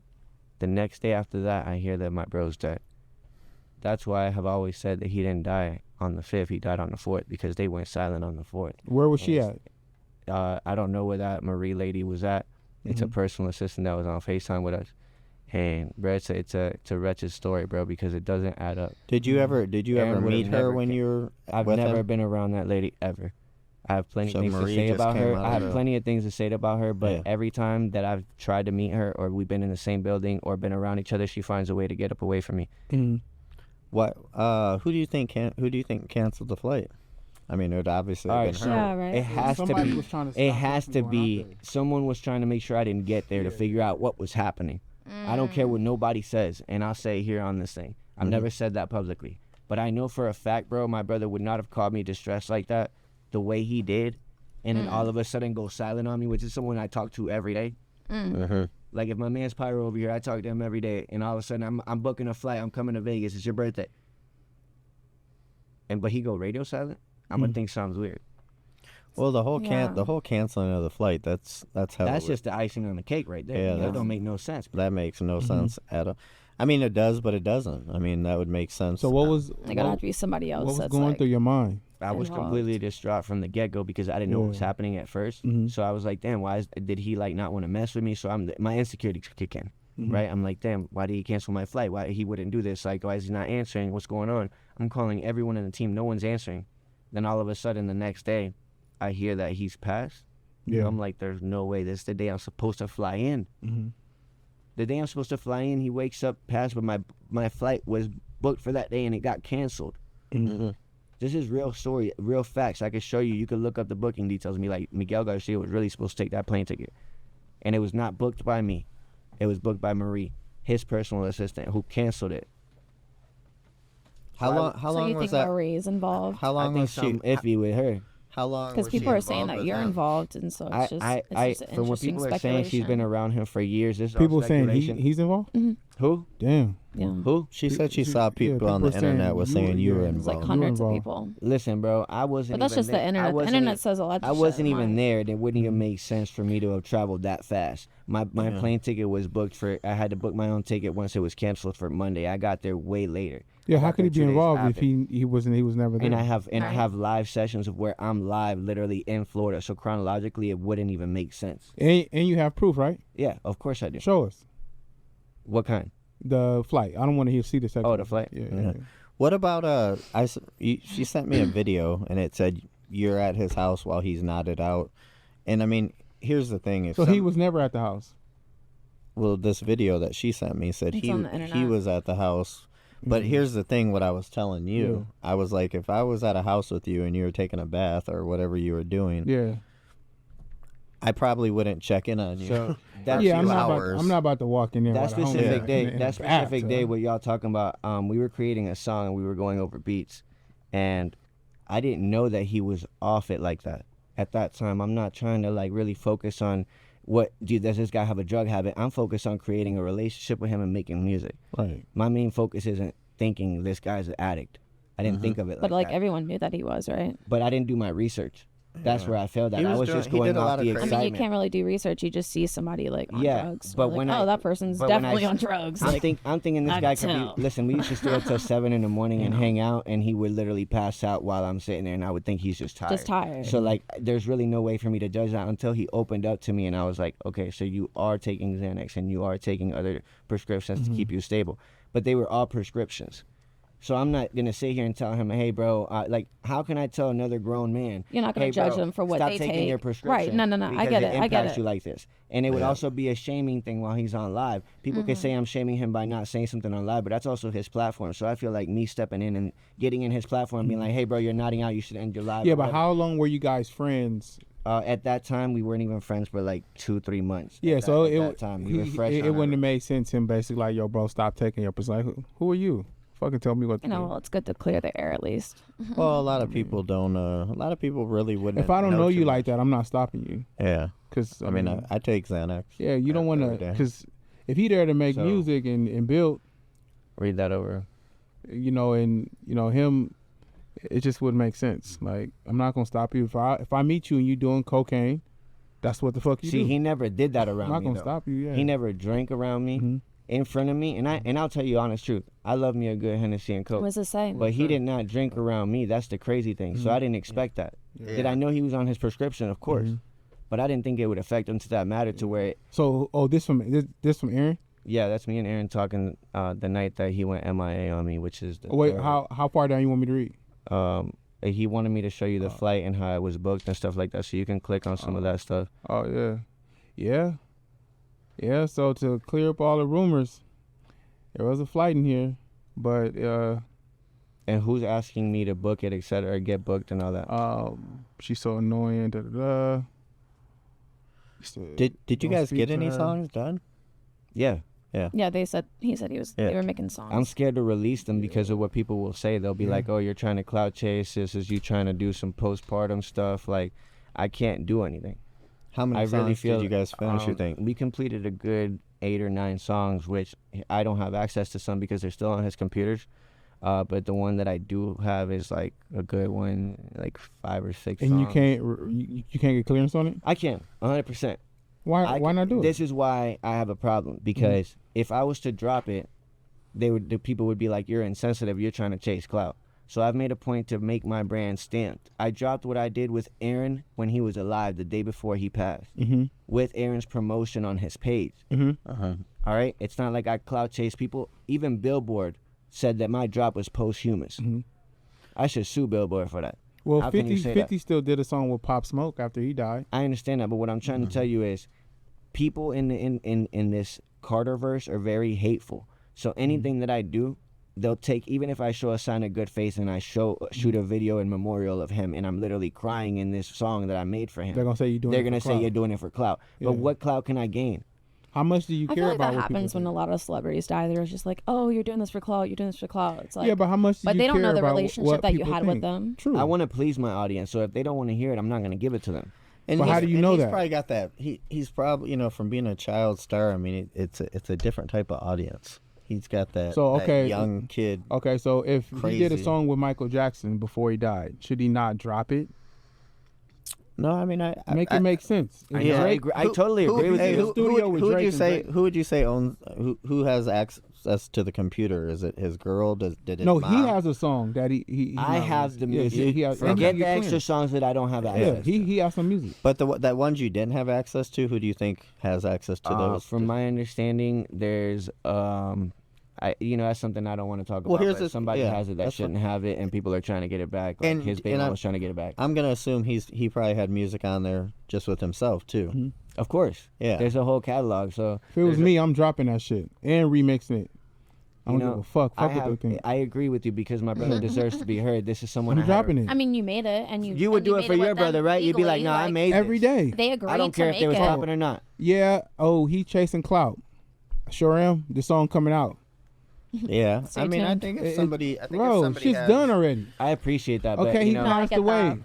The next day after that, I hear that my bro's dead. That's why I have always said that he didn't die on the 5th. He died on the 4th because they went silent on the 4th. Where was she at? I don't know where that Marie lady was at. It's a personal assistant that was on FaceTime with us. And bro, it's a wretched story, bro, because it doesn't add up. Did you ever meet her when you were I've with never him? been around that lady ever. I have plenty of So things to Marie say just about came her. out I of have the- plenty of things to say about her, but Yeah. every time that I've tried to meet her or we've been in the same building or been around each other, she finds a way to get up away from me. What? Who do you think canceled the flight? I mean, it obviously All been right, her. so Yeah, right. it has to Somebody be. was trying to It stop has us to from going be. out there. Someone was trying to make sure I didn't get there to figure out what was happening. I don't care what nobody says, and I'll say here on this thing. I've never said that publicly, but I know for a fact, bro, my brother would not have called me distressed like that, the way he did, and then all of a sudden go silent on me, which is someone I talk to every day. Like, if my man's Pyro over here, I talk to him every day, and all of a sudden I'm booking a flight, I'm coming to Vegas, it's your birthday, but he go radio silent. I'm gonna think something's weird. Well, the whole Yeah. the whole canceling of the flight, that's how That's just the icing on the cake right there. Yeah, That that's- don't make no sense. that makes no sense at all. I mean, it does, but it doesn't. I mean, that would make sense. So what was It gotta have to be somebody else what was that's going like, through your mind? I was involved. completely distraught from the get-go because I didn't know what was Yeah. happening at 1st. Mhm. So I was like, damn, did he like not want to mess with me? So my insecurity kick in, right? I'm like, damn, why did he cancel my flight? Why he wouldn't do this? Like, why is he not answering? What's going on? I'm calling everyone in the team. No one's answering. Then all of a sudden, the next day, I hear that he's passed. Yeah. I'm like, there's no way. This is the day I'm supposed to fly in. The day I'm supposed to fly in, he wakes up, passed, but my flight was booked for that day and it got canceled. This is real story, real facts. I can show you. You can look up the booking details and be like, Miguel Garcia was really supposed to take that plane ticket. And it was not booked by me. It was booked by Marie, his personal assistant, who canceled it. How long so you was think that? Marie's involved? How long I think was she? something iffy with her. How long? Because was she people are saying involved that with you're him? involved, and so it's just an from what interesting people are saying, she's been speculation. around him for years. This is all People saying speculation. he's involved? Who? Damn. Yeah. Who? She said she Yeah, saw people on people the were saying internet was you saying were- you were yeah. It's involved. like hundreds of involved. people. Listen, bro, I wasn't. But that's even just the there. I internet. The wasn't internet e- says a lot of I wasn't shit. even there. It wouldn't even make sense for me to have traveled that fast. My plane ticket was booked for. I had to book my own ticket once it was canceled for Monday. I got there way later. Yeah, I how got could he there be 2 days involved if after. he was never there? And I have Right. live sessions of where I'm live, literally in Florida. So chronologically, it wouldn't even make sense. and you have proof, right? Yeah, of course I do. Show us What kind? the flight. I don't want to see the second. Oh, the flight? Yeah. Yeah. What about she sent me a video and it said you're at his house while he's nodded out, and I mean, here's the thing: if So he was never at the house. well, this video that she sent me said It's on the internet. he was at the house. But here's the thing: what I was telling you, I was like, if I was at a house with you and you were taking a bath or whatever you were doing, Yeah. I probably wouldn't check in on you. So for that a Yeah, few hours. I'm not about to walk in there. That while the homie specific in day, the that bath, specific so. day, what y'all talking about? We were creating a song and we were going over beats, and I didn't know that he was off it like that. At that time, I'm not trying to like really focus on does this guy have a drug habit. I'm focused on creating a relationship with him and making music. Right. My main focus isn't thinking this guy's an addict. I didn't think of it But like that. everyone knew that he was, right? But I didn't do my research. That's where I failed at. He I was was doing- just he going did a off lot of the crazy- I excitement. mean, you can't really do research. You just see somebody like on Yeah, drugs. but Like, when oh, I- that person's but when I- definitely on drugs. I'm, Like, I'm thinking this I guy can could tell. be. Listen, we used to stay up till 7 in the morning and hang out, and he would literally pass out while I'm sitting there, and I would think he's just tired. Just tired. So like, there's really no way for me to judge that until he opened up to me, and I was like, okay, so you are taking Xanax and you are taking other prescriptions to keep you stable, but they were all prescriptions. So I'm not gonna sit here and tell him, hey, bro, like, how can I tell another grown man? You're not gonna hey, judge bro, them for what stop they taking take. your prescription. Right? No. I because get it. I get impacts it. you like this, and it would also be a shaming thing while he's on live. People could say I'm shaming him by not saying something on live, but that's also his platform. So I feel like me stepping in and getting in his platform, and being like, hey, bro, you're nodding out. You should end your live. Yeah, or but whatever. how long were you guys friends? At that time, we weren't even friends for like 2-3 months. Yeah, at so that, it at that time we were he- fresh. it on wouldn't have our- made sense. Him basically like, yo, bro, stop taking your prescription. Like, who are you? Fucking tell me what to You know, do. well, it's good to clear the air at least. Well, a lot of people don't. A lot of people really wouldn't. If I don't know too you like much. that, I'm not stopping you. Yeah. Cause I mean, I take Xanax. yeah, you don't want every to. day. Cause if he there to make So- music and build, Read that over. and him, it just wouldn't make sense. Like, I'm not gonna stop you if I meet you and you doing cocaine. That's what the fuck you See, do. he never did that I'm around not me. gonna though. stop you. Yeah. He never drank around me Mhm. in front of me, and I'll tell you honest truth. I love me a good Hennessy and It Coke, was the same. but he did not drink around me. That's the crazy thing. So I didn't expect that. Did I know he was on his prescription? Of course, but I didn't think it would affect him to that matter to where. So, this from Aaron. Yeah, that's me and Aaron talking the night that he went MIA on me, which is the Oh, wait, third. how far down you want me to read? He wanted me to show you the flight and how it was booked and stuff like that, so you can click on some of that stuff. Oh yeah. So to clear up all the rumors, there was a flight in here, but And who's asking me to book it, etc., or get booked and all that? she's so annoying. Da, da, da. Did you Don't guys speak get to any her. songs done? Yeah. Yeah, he said he was. Yeah. They were making songs. I'm scared to release them because of what people will say. They'll be like, "Oh, you're trying to clout chase. This is you trying to do some postpartum stuff." Like, I can't do anything. How many I songs really feel did you guys finish? You um, think? we completed a good 8 or 9 songs, which I don't have access to some because they're still on his computers. But the one that I do have is like a good one, like 5 or 6. And songs. you can't get clearance on it. I can 100%. Why not do it? This is why I have a problem because if I was to drop it, the people would be like, "You're insensitive. You're trying to chase clout." So I've made a point to make my brand stamped. I dropped what I did with Aaron when he was alive, the day before he passed, with Aaron's promotion on his page. Uh-huh. All right, it's not like I clout chase people. Even Billboard said that my drop was posthumous. I should sue Billboard for that. Well, How can you 50, say 50 still did a song with Pop Smoke after he died. I understand that, but what I'm trying to tell you is, people in this Carterverse are very hateful. So anything that I do, they'll take. Even if I show a sign of good faith and I shoot a video in memorial of him, and I'm literally crying in this song that I made for him, They're gonna say you doing. they're it for gonna say clout. you're doing it for clout. Yeah. But what clout can I gain? How much do you I care feel like about that what people happens when think? a lot of celebrities die. They're just like, "Oh, you're doing this for clout. You're doing this for clout." It's like, Yeah, but how much? Do but you they don't know care the about relationship what that you people had with think? them. True. I want to please my audience, so if they don't want to hear it, I'm not gonna give it to them. And But how do you know he's that? probably got that. He's probably from being a child star. I mean, it's a different type of audience. He's got that. So, that okay. young kid. Okay, so if he did a Crazy. song with Michael Jackson before he died, should he not drop it? No, I mean I Make it make sense. If Yeah. Drake- I totally agree with hey, you. who, Studio who, with who would Drake you and say? Drake. Who would you say owns? Who has access to the computer? Is it his girl? Did his no, mom? he has a song that he I have the yeah, music. he has, Forget he the can extra clearance. songs that I don't have Yeah, access. to. he has some music. But that ones you didn't have access to, who do you think has access to those? From my understanding, there's that's something I don't want to talk Well, about. here's but the- somebody yeah, has it that that's shouldn't have it, and people are trying to get it back. Like And- his baby and mom I'm- was trying to get it back. I'm gonna assume he probably had music on there just with himself too. Of course. Yeah. There's a whole catalog. So If it was me, I'm dropping that shit and remixing it. I don't give a fuck. I Fuck what they think. I agree with you because my brother deserves to be heard. This is someone I'm I had a- dropping it I mean, you made it, and You would and do it made for your with brother, them right? You'd be like, legally, "Nah, I made every this." day. They agreed I don't to care if make they was it. popping or not. Yeah. Oh, he chasing clout. Sure am. The song coming out. Yeah. Stay I mean, I tuned. think if It- somebody, I think if Bro, somebody shit's has, done already. I appreciate that, but Okay, he you know, No, I passed get away. that.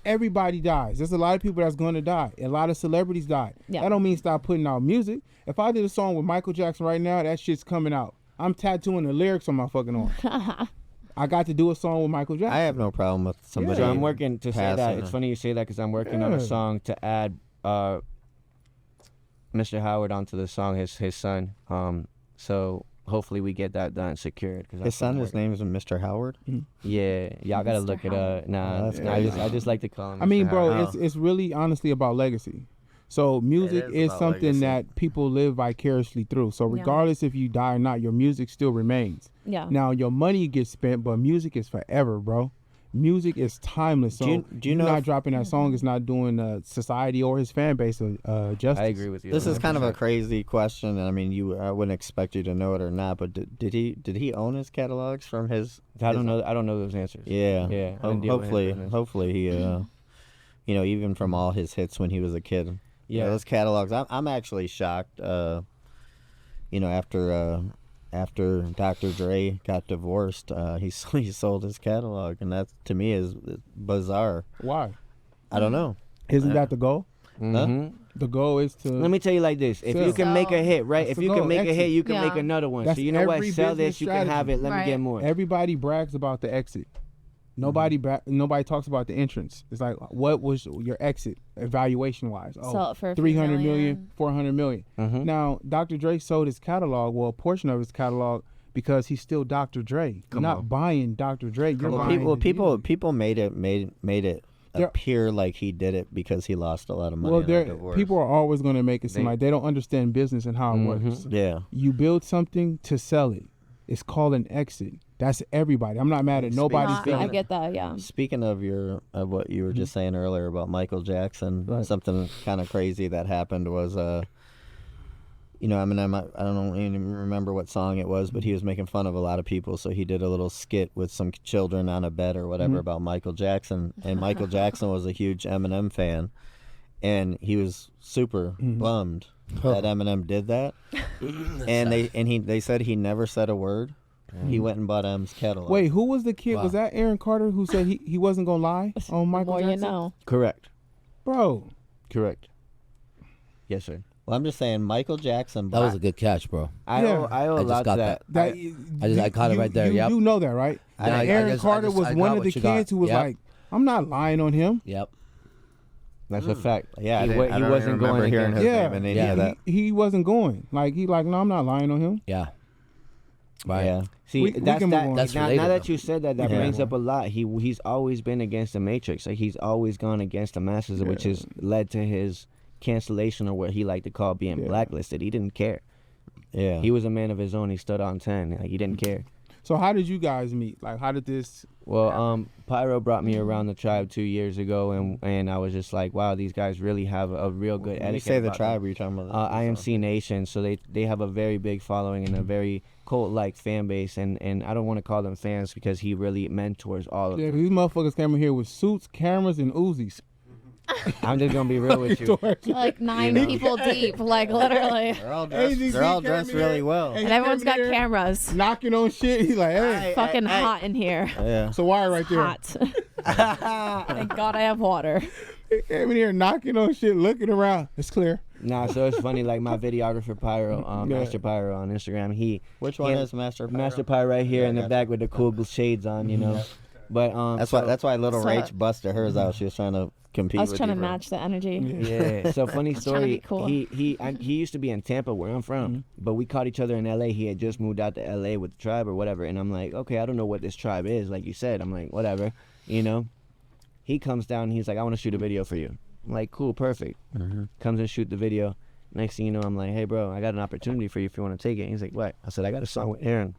Everybody dies. There's a lot of people that's going to die. A lot of celebrities died. Yeah. That don't mean stop putting out music. If I did a song with Michael Jackson right now, that shit's coming out. I'm tattooing the lyrics on my fucking arm. I got to do a song with Michael Jackson. I have no problem with somebody. So I'm working to say that. passing It's her. funny you say that because I'm working on a song to add Mr. Howard onto the song, his son. So hopefully we get that done, secured. Cause His son, his name is Mr. Howard. Yeah, y'all gotta Mr. look it Howard. up. Nah, Oh, that's I just like to call him. I mean, Mr. bro, Howard. it's really honestly about legacy. So music is is about something legacy. that people live vicariously through. So Yeah. regardless if you die or not, your music still remains. Yeah. Now your money gets spent, but music is forever, bro. Music is timeless. So Do you know not if- dropping that song is not doing society or his fan base justice. I agree with you. This is kind of a 100%. crazy question, and I mean, I wouldn't expect you to know it or not. But did he own his catalogs from his? I don't know. I don't know those answers. Yeah. Yeah. I didn't deal with his Hopefully he, even from all his hits when he was a kid. Yeah. Those catalogs. I'm actually shocked. After Dr. Dre got divorced, he sold his catalog, and that to me is bizarre. Why? I don't know. Isn't that the goal? Mhm. The goal is to. Let me tell you like this: if Sell. you can make a hit, right? That's If the you goal. can make a hit, Exit. you can Yeah. make another one. That's So you know what? every Sell business this, you can have it. Let me Right. get more. Everybody brags about the exit. Nobody talks about the entrance. It's like, what was your exit evaluation wise? Sell it for a few 300 million, million. 400 million. Mhm. Now, Dr. Dre sold his catalog, well, a portion of his catalog, because he's still Dr. Dre. You're not buying Dr. Dre. You're Well, buying his music. people made it There- appear like he did it because he lost a lot of money. Well, in that divorce. people are always going to make it seem They- like they don't understand business and how it works. Yeah. You build something to sell it. It's called an exit. That's everybody. I'm not mad at nobody. I get that. Yeah. Speaking of what you were just saying earlier about Michael Jackson, Right. something kind of crazy that happened was, I don't even remember what song it was, but he was making fun of a lot of people, so he did a little skit with some children on a bed or whatever about Michael Jackson, and Michael Jackson was a huge Eminem fan, and he was super bummed that Eminem did that, and they said he never said a word. He went and bought M's catalog. Wait, who was the kid? Wow. Was that Aaron Carter who said he wasn't going to lie on Michael More Jackson? you know. Correct. Bro, Correct. Yes, sir. Well, I'm just saying Michael Jackson That was bought. a good catch, bro. I Yeah. owe I a just lot got to that. that I caught it right there, You yep. do know that, right? I- I Aaron just- Carter I just- was I one got of the what you got. kids who was Yep. like, I'm not lying on him. Yep. That's a fact. Yeah, I he, didn't- wa- I he don't even wasn't remember going hearing against. his Yeah. name in any Yeah. of that. He wasn't going. Like, no, I'm not lying on him. Yeah. Right. Yeah. See, We that's can move that. on. That's now related, that though. you said that, that Yeah. brings up a lot. He's always been against the Matrix. Like he's always gone against the masses, which has led to his cancellation, or what he liked to call being blacklisted. He didn't care. Yeah. He was a man of his own. He stood on 10. Like he didn't care. So how did you guys meet? Like, how did this? Well, Pyro brought me around the tribe 2 years ago, and I was just like, wow, these guys really have a real good When etiquette. you say the about them. tribe, are you talking about? IMC Nation, so they have a very big following and a very cult-like fan base, and I don't want to call them fans because he really mentors all of Yeah, them. 'cause these motherfuckers came in here with suits, cameras, and Uzis. I'm just gonna be real with you. Like 9 people deep, like literally. They're all AZC dressed came in really here. well. Hey, And everyone's got came in here cameras. knocking on shit. He's like, hey, Fucking hot in here. Yeah. so why right there? Hot. Thank God I have water. He came in here knocking on shit, looking around. It's clear. Nah, so it's funny. Like my videographer Pyro, Yeah. Master Pyro on Instagram. Which one Yeah, is Master Pyro? Master Pyro right here Yeah, in the gotcha. back with the cool shades on, you know. But That's why little So- Rach busted hers out. She was trying to compete. I was with trying you to for- match the energy. Yeah. So funny trying to be story. cool. He used to be in Tampa, where I'm from, but we caught each other in L.A. He had just moved out to L.A. with the tribe or whatever, and I'm like, okay, I don't know what this tribe is, like you said. I'm like, whatever, you know. He comes down. And he's like, I want to shoot a video for you. I'm like, cool, perfect. Comes and shoot the video. Next thing you know, I'm like, hey, bro, I got an opportunity for you if you want to take it. He's like, what? I said, I got a song with Aaron.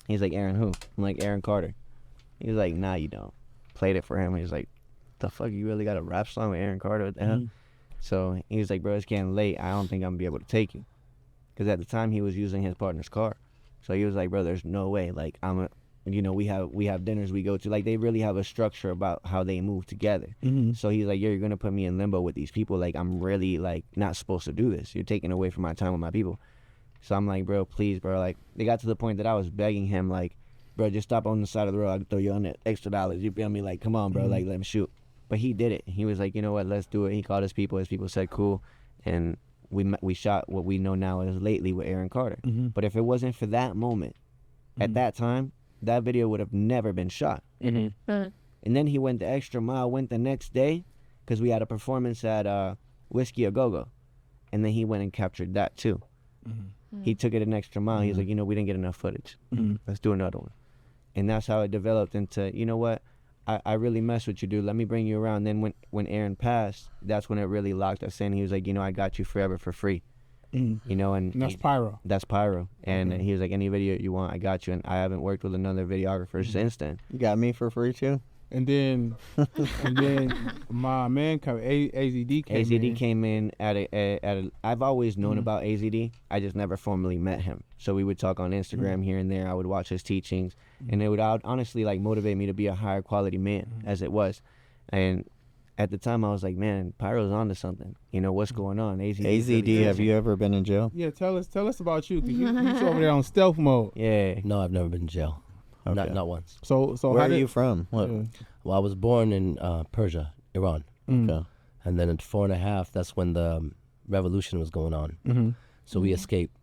He's like, Aaron who? I'm like, Aaron Carter. He's like, nah, you don't. Played it for him. He's like, the fuck, you really got a rap song with Aaron Carter? What the hell? So he was like, bro, it's getting late. I don't think I'm gonna be able to take you. Because at the time he was using his partner's car. So he was like, bro, there's no way. Like, we have dinners we go to. Like, they really have a structure about how they move together. So he's like, you're gonna put me in limbo with these people. Like, I'm really like not supposed to do this. You're taking away from my time with my people. So I'm like, bro, please, bro. Like, they got to the point that I was begging him, like, bro, just stop on the side of the road. I'll throw you on that extra $. You feel me? Like, come on, bro. Like, let him shoot. But he did it. He was like, you know what? Let's do it. He called his people. His people said, cool. And we shot what we know now as Lately with Aaron Carter. But if it wasn't for that moment, at that time, that video would have never been shot. Mm-hmm. And then he went the extra mile, went the next day, because we had a performance at Whiskey A Go-Go. And then he went and captured that too. He took it an extra mile. He was like, we didn't get enough footage. Let's do another one. And that's how it developed into, you know what? I really mess with you, dude. Let me bring you around. Then when Aaron passed, that's when it really locked us in. He was like, I got you forever for free. And that's Pyro. That's Pyro. And he was like, any video you want, I got you. And I haven't worked with another videographer since then. You got me for free too. And then my man AZD came in. AZD came in at a I've always known about AZD. I just never formally met him. So we would talk on Instagram here and there. I would watch his teachings, and it would honestly like motivate me to be a higher quality man as it was. And at the time I was like, man, Pyro's onto something. What's going on? AZD, have you ever been in jail? Yeah, tell us about you, because you're over there on stealth mode. Yeah. No, I've never been in jail. Okay. Not once. So Where how are you from? What? Well, I was born in Persia, Iran. Okay. And then at 4.5, that's when the revolution was going on. So we escaped.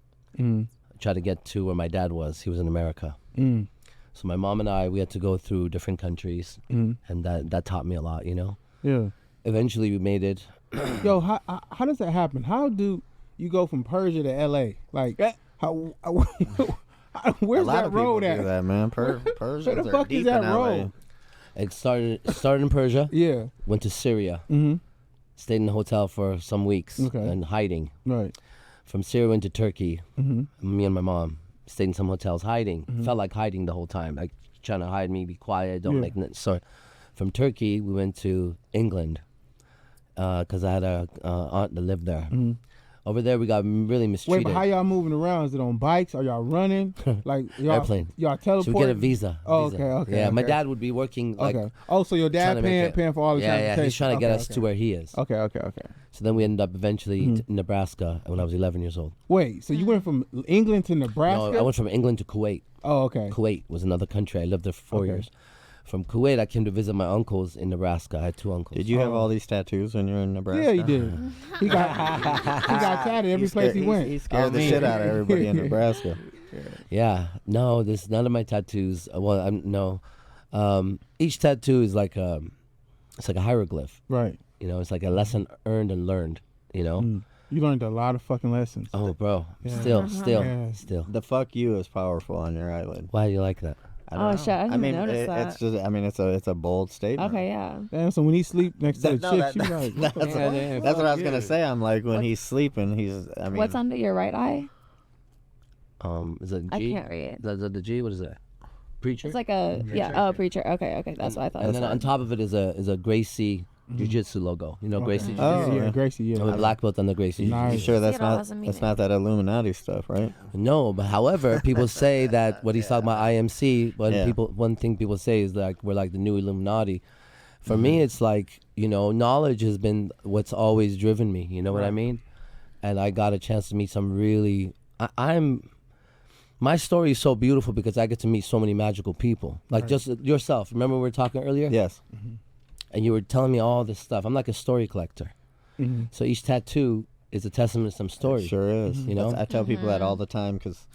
Tried to get to where my dad was. He was in America. So my mom and I, we had to go through different countries, and that taught me a lot, Yeah. Eventually we made it. Yo, how does that happen? How do you go from Persia to L.A.? Like, how where's that road at? Do that, man. Persians Where the are fuck deep is that in LA. road? It started in Persia. Yeah. Went to Syria. Stayed in a hotel for some weeks and hiding. Right. From Syria went to Turkey. Me and my mom stayed in some hotels hiding. Felt like hiding the whole time, like trying to hide me, be quiet, don't make nothing. So from Turkey we went to England because I had a aunt that lived there. Over there we got really mistreated. Wait, but how y'all moving around? Is it on bikes? Are y'all running? Like y'all, Airplane. Y'all teleport? So we get a visa. Oh, visa. okay. Yeah, my okay. dad would be working like. Okay. Oh, so your dad trying to make paying for all the transportation? Yeah, he's trying to get Okay, us to where he is. Okay. So then we ended up eventually in Nebraska when I was 11 years old. Wait, so you went from England to Nebraska? No, I went from England to Kuwait. Oh, okay. Kuwait was another country. I lived there for 4 years. From Kuwait, I came to visit my uncles in Nebraska. I had 2 uncles. Did you have all these tattoos when you were in Nebraska? Yeah, he did. He got tatted every place he went. He scared the shit out of everybody in Nebraska. Yeah. No, there's none of my tattoos. Well, no. Each tattoo is like it's like a hieroglyph. Right. It's like a lesson earned and learned. You learned a lot of fucking lessons. Oh, bro. Yeah. Still. The fuck you is powerful on your eyelid. Why do you like that? I don't know. Shit, I didn't even notice that. It's just. I mean, it's a bold statement. Okay, yeah. Damn, so when he sleep next to the chick, she like, what the fuck? That's what I was gonna say. I'm like, when he's sleeping, he's. I mean, What's under your right eye? Is it G? I can't read. Is that the G? What is that? Preacher. It's like a preacher. Okay, that's what I thought. And it then said. on top of it is a Gracie Jiu-Jitsu logo. Gracie Oh, Jiu-Jitsu. Yeah, Gracie, yeah. I'm a black belt on the Gracie Nice. You Jiu-Jitsu. sure that's See, it all not has a that's not that Illuminati stuff, right? No, but however, people say that what he's talking about IMC. One thing people say is like we're like the new Illuminati. For me, it's like knowledge has been what's always driven me. You know what I mean? And I got a chance to meet some really. My story is so beautiful because I get to meet so many magical people. Like just yourself. Remember we were talking earlier? Yes. And you were telling me all this stuff. I'm like a story collector. So each tattoo is a testament to some story. It sure is. I tell people that all the time because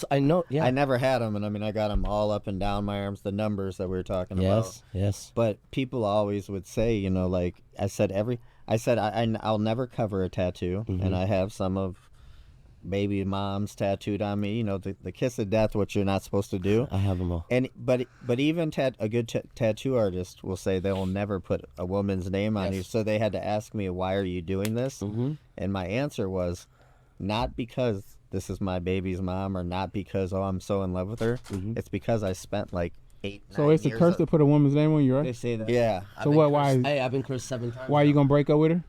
I know. Yeah. I never had them, and I mean I got them all up and down my arms, the numbers that we were talking about. Yes. But people always would say, like I said, I'll never cover a tattoo, and I have some of baby moms tattooed on me. The kiss of death, which you're not supposed to do. I have them all. And but even a good tattoo artist will say they will never put a woman's name on you. So they had to ask me, why are you doing this? And my answer was, not because this is my baby's mom, or not because I'm so in love with her. It's because I spent like 8. So it's a curse to put a woman's name on you, right? They say that. Yeah. So what? Why? Hey, I've been cursed 7 times. Why are you gonna break up with her?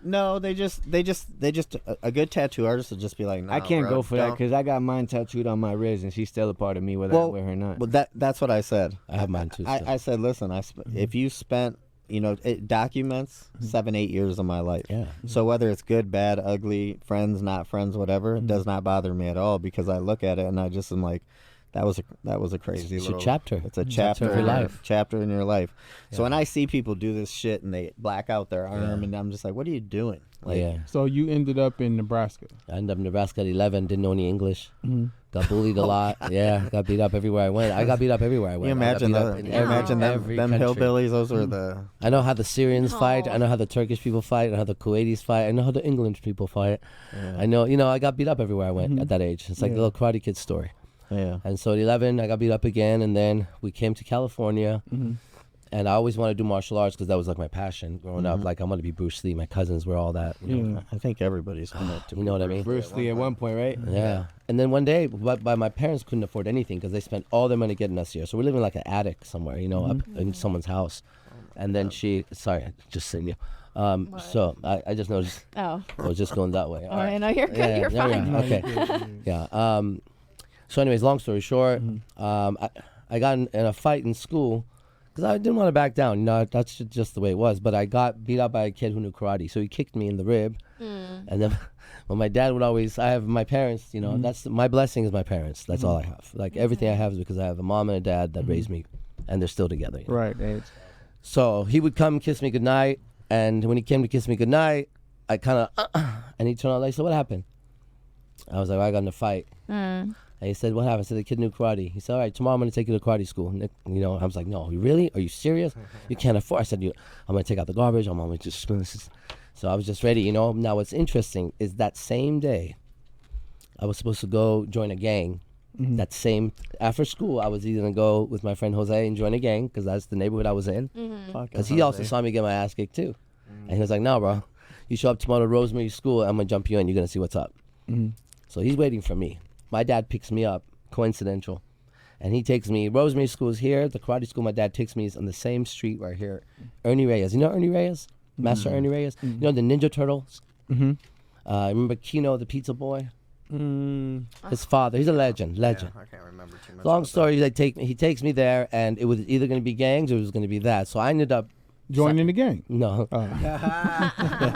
No, they just a good tattoo artist will just be like, no, I can't bro, go for that don't. because I got mine tattooed on my wrist, and she's still a part of me whether I wear her or not. Well, that's what I said. I have mine too. I said, listen, if you spent, it documents 7-8 years of my life. Yeah. So whether it's good, bad, ugly, friends, not friends, whatever, it does not bother me at all because I look at it and I just am like, that was a crazy It's little a chapter. It's a chapter of your life. Chapter in your life. So when I see people do this shit and they black out their arm, and I'm just like, what are you doing? Like, So you ended up in Nebraska. I ended up in Nebraska at 11. Didn't know any English. Got bullied a lot. Yeah, got beat up everywhere I went. I got beat up everywhere I went. You imagine imagine them every them country. hillbillies. Those were the. I know how the Syrians fight. I know how the Turkish people fight. I know how the Kuwaitis fight. I know how the English people fight. Yeah. I know, I got beat up everywhere I went at that age. It's like the little Karate Kid story. Yeah. And so at 11, I got beat up again, and then we came to California. And I always wanted to do martial arts because that was like my passion growing up. Like I wanted to be Bruce Lee. My cousins were all that. You know, I think everybody's wanted to. you know what I mean? Bruce Lee at one point, right? Yeah. And then one day, but my parents couldn't afford anything because they spent all their money getting us here. So we're living like an attic somewhere, up in someone's house. And then sorry, I just saying you. So I just noticed. Oh. I was just going that way. Oh, I know you're good. You're fine. Yeah, okay. Yeah. So anyways, long story short, I got in a fight in school because I didn't want to back down. That's just the way it was. But I got beat up by a kid who knew karate. So he kicked me in the rib. And then well, my dad would always, I have my parents, that's my blessing is my parents. That's all I have. Like everything I have is because I have a mom and a dad that raised me and they're still together. Right. So he would come kiss me goodnight. And when he came to kiss me goodnight, I kind of, and he turned on like, so what happened? I was like, I got in a fight. And he said, what happened? I said, the kid knew karate. He said, all right, tomorrow I'm going to take you to karate school. And, I was like, no, really? Are you serious? You can't afford. I said, I'm going to take out the garbage. I'm going to just. So I was just ready, Now what's interesting is that same day, I was supposed to go join a gang. That same, after school, I was either going to go with my friend Jose and join a gang because that's the neighborhood I was in. Because he also saw me get my ass kicked too. And he was like, no, bro, you show up tomorrow to Rosemary School, I'm going to jump you in. You're going to see what's up. So he's waiting for me. My dad picks me up, coincidental, and he takes me. Rosemary School is here. The karate school my dad takes me is on the same street right here. Ernie Reyes. You know Ernie Reyes? Master Ernie Reyes? You know the Ninja Turtles? Remember Kino, the pizza boy? His father. He's a legend. I can't remember too much. Long story, he takes me there, and it was either going to be gangs or it was going to be that. So I ended up joining the gang. No.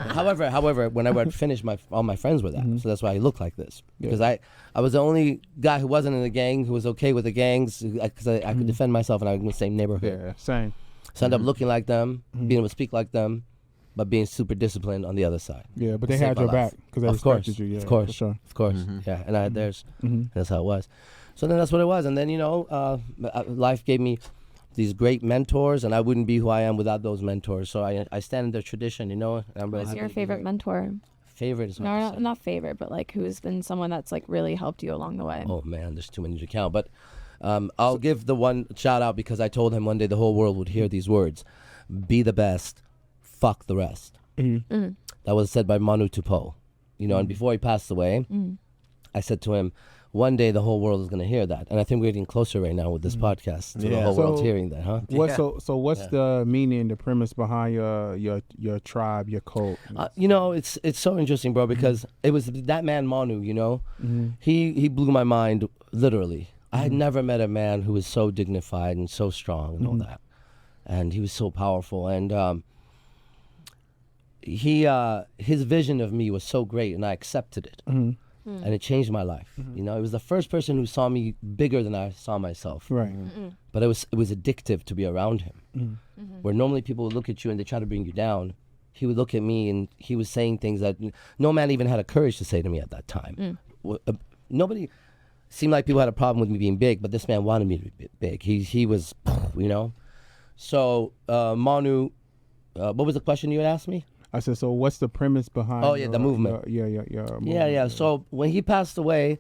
However, when I would finish, all my friends were there, so that's why I look like this. Because I was the only guy who wasn't in the gang, who was okay with the gangs, because I could defend myself, and I was in the same neighborhood. Yeah, same. So I ended up looking like them, being able to speak like them, but being super disciplined on the other side. Yeah, but they Saved had my your life. back because they Of course, respected you. Yeah, of course, for sure. of course. Yeah, and I had theirs. That's how it was. So then that's what it was, and then life gave me these great mentors, and I wouldn't be who I am without those mentors. So I stand in their tradition, and I'm really Who's your favorite mentor? Favorite is No, not favorite, but like who's been someone that's like really helped you along the way? Oh man, there's too many to count. But I'll give the one shout out because I told him one day the whole world would hear these words: "Be the best, fuck the rest." That was said by Manu Tupou, And before he passed away, I said to him, one day the whole world is going to hear that, and I think we're getting closer right now with this podcast to the whole world's hearing that, huh? So what's the meaning, the premise behind your tribe, your cult? It's so interesting, bro, because it was that man Manu. He blew my mind literally. I had never met a man who was so dignified and so strong and all that, and he was so powerful, and his vision of me was so great, and I accepted it. And it changed my life. It was the first person who saw me bigger than I saw myself. Right. But it was addictive to be around him. Where normally people would look at you and they try to bring you down. He would look at me and he was saying things that no man even had a courage to say to me at that time. Nobody seemed like people had a problem with me being big, but this man wanted me to be big. He was, So Manu, what was the question you had asked me? I said, so what's the premise behind? Oh, yeah, the movement. Your movement. Yeah. So when he passed away,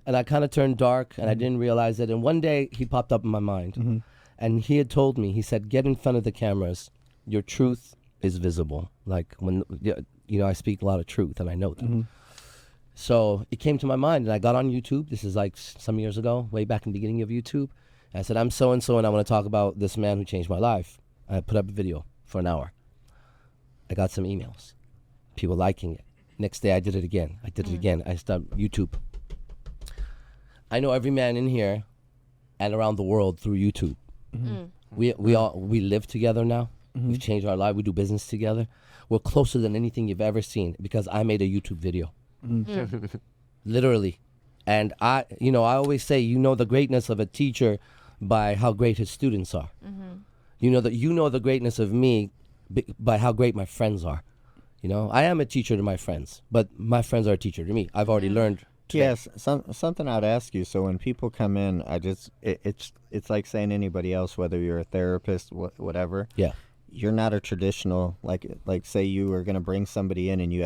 and I kind of turned dark, and I didn't realize it, and one day he popped up in my mind, and he had told me, he said, get in front of the cameras. Your truth is visible. Like when, I speak a lot of truth, and I know that. So it came to my mind, and I got on YouTube. This is like some years ago, way back in the beginning of YouTube. And I said, I'm so-and-so, and I want to talk about this man who changed my life. I put up a video for an hour. I got some emails, people liking it. Next day I did it again. I started YouTube. I know every man in here and around the world through YouTube. We live together now. We've changed our life. We do business together. We're closer than anything you've ever seen because I made a YouTube video. Literally. And I always say, the greatness of a teacher by how great his students are. You know the greatness of me by how great my friends are. I am a teacher to my friends, but my friends are a teacher to me. I've already learned today. Yes, something I'd ask you. So when people come in, it's like saying anybody else, whether you're a therapist, whatever. Yeah. You're not a traditional like say you were gonna bring somebody in and you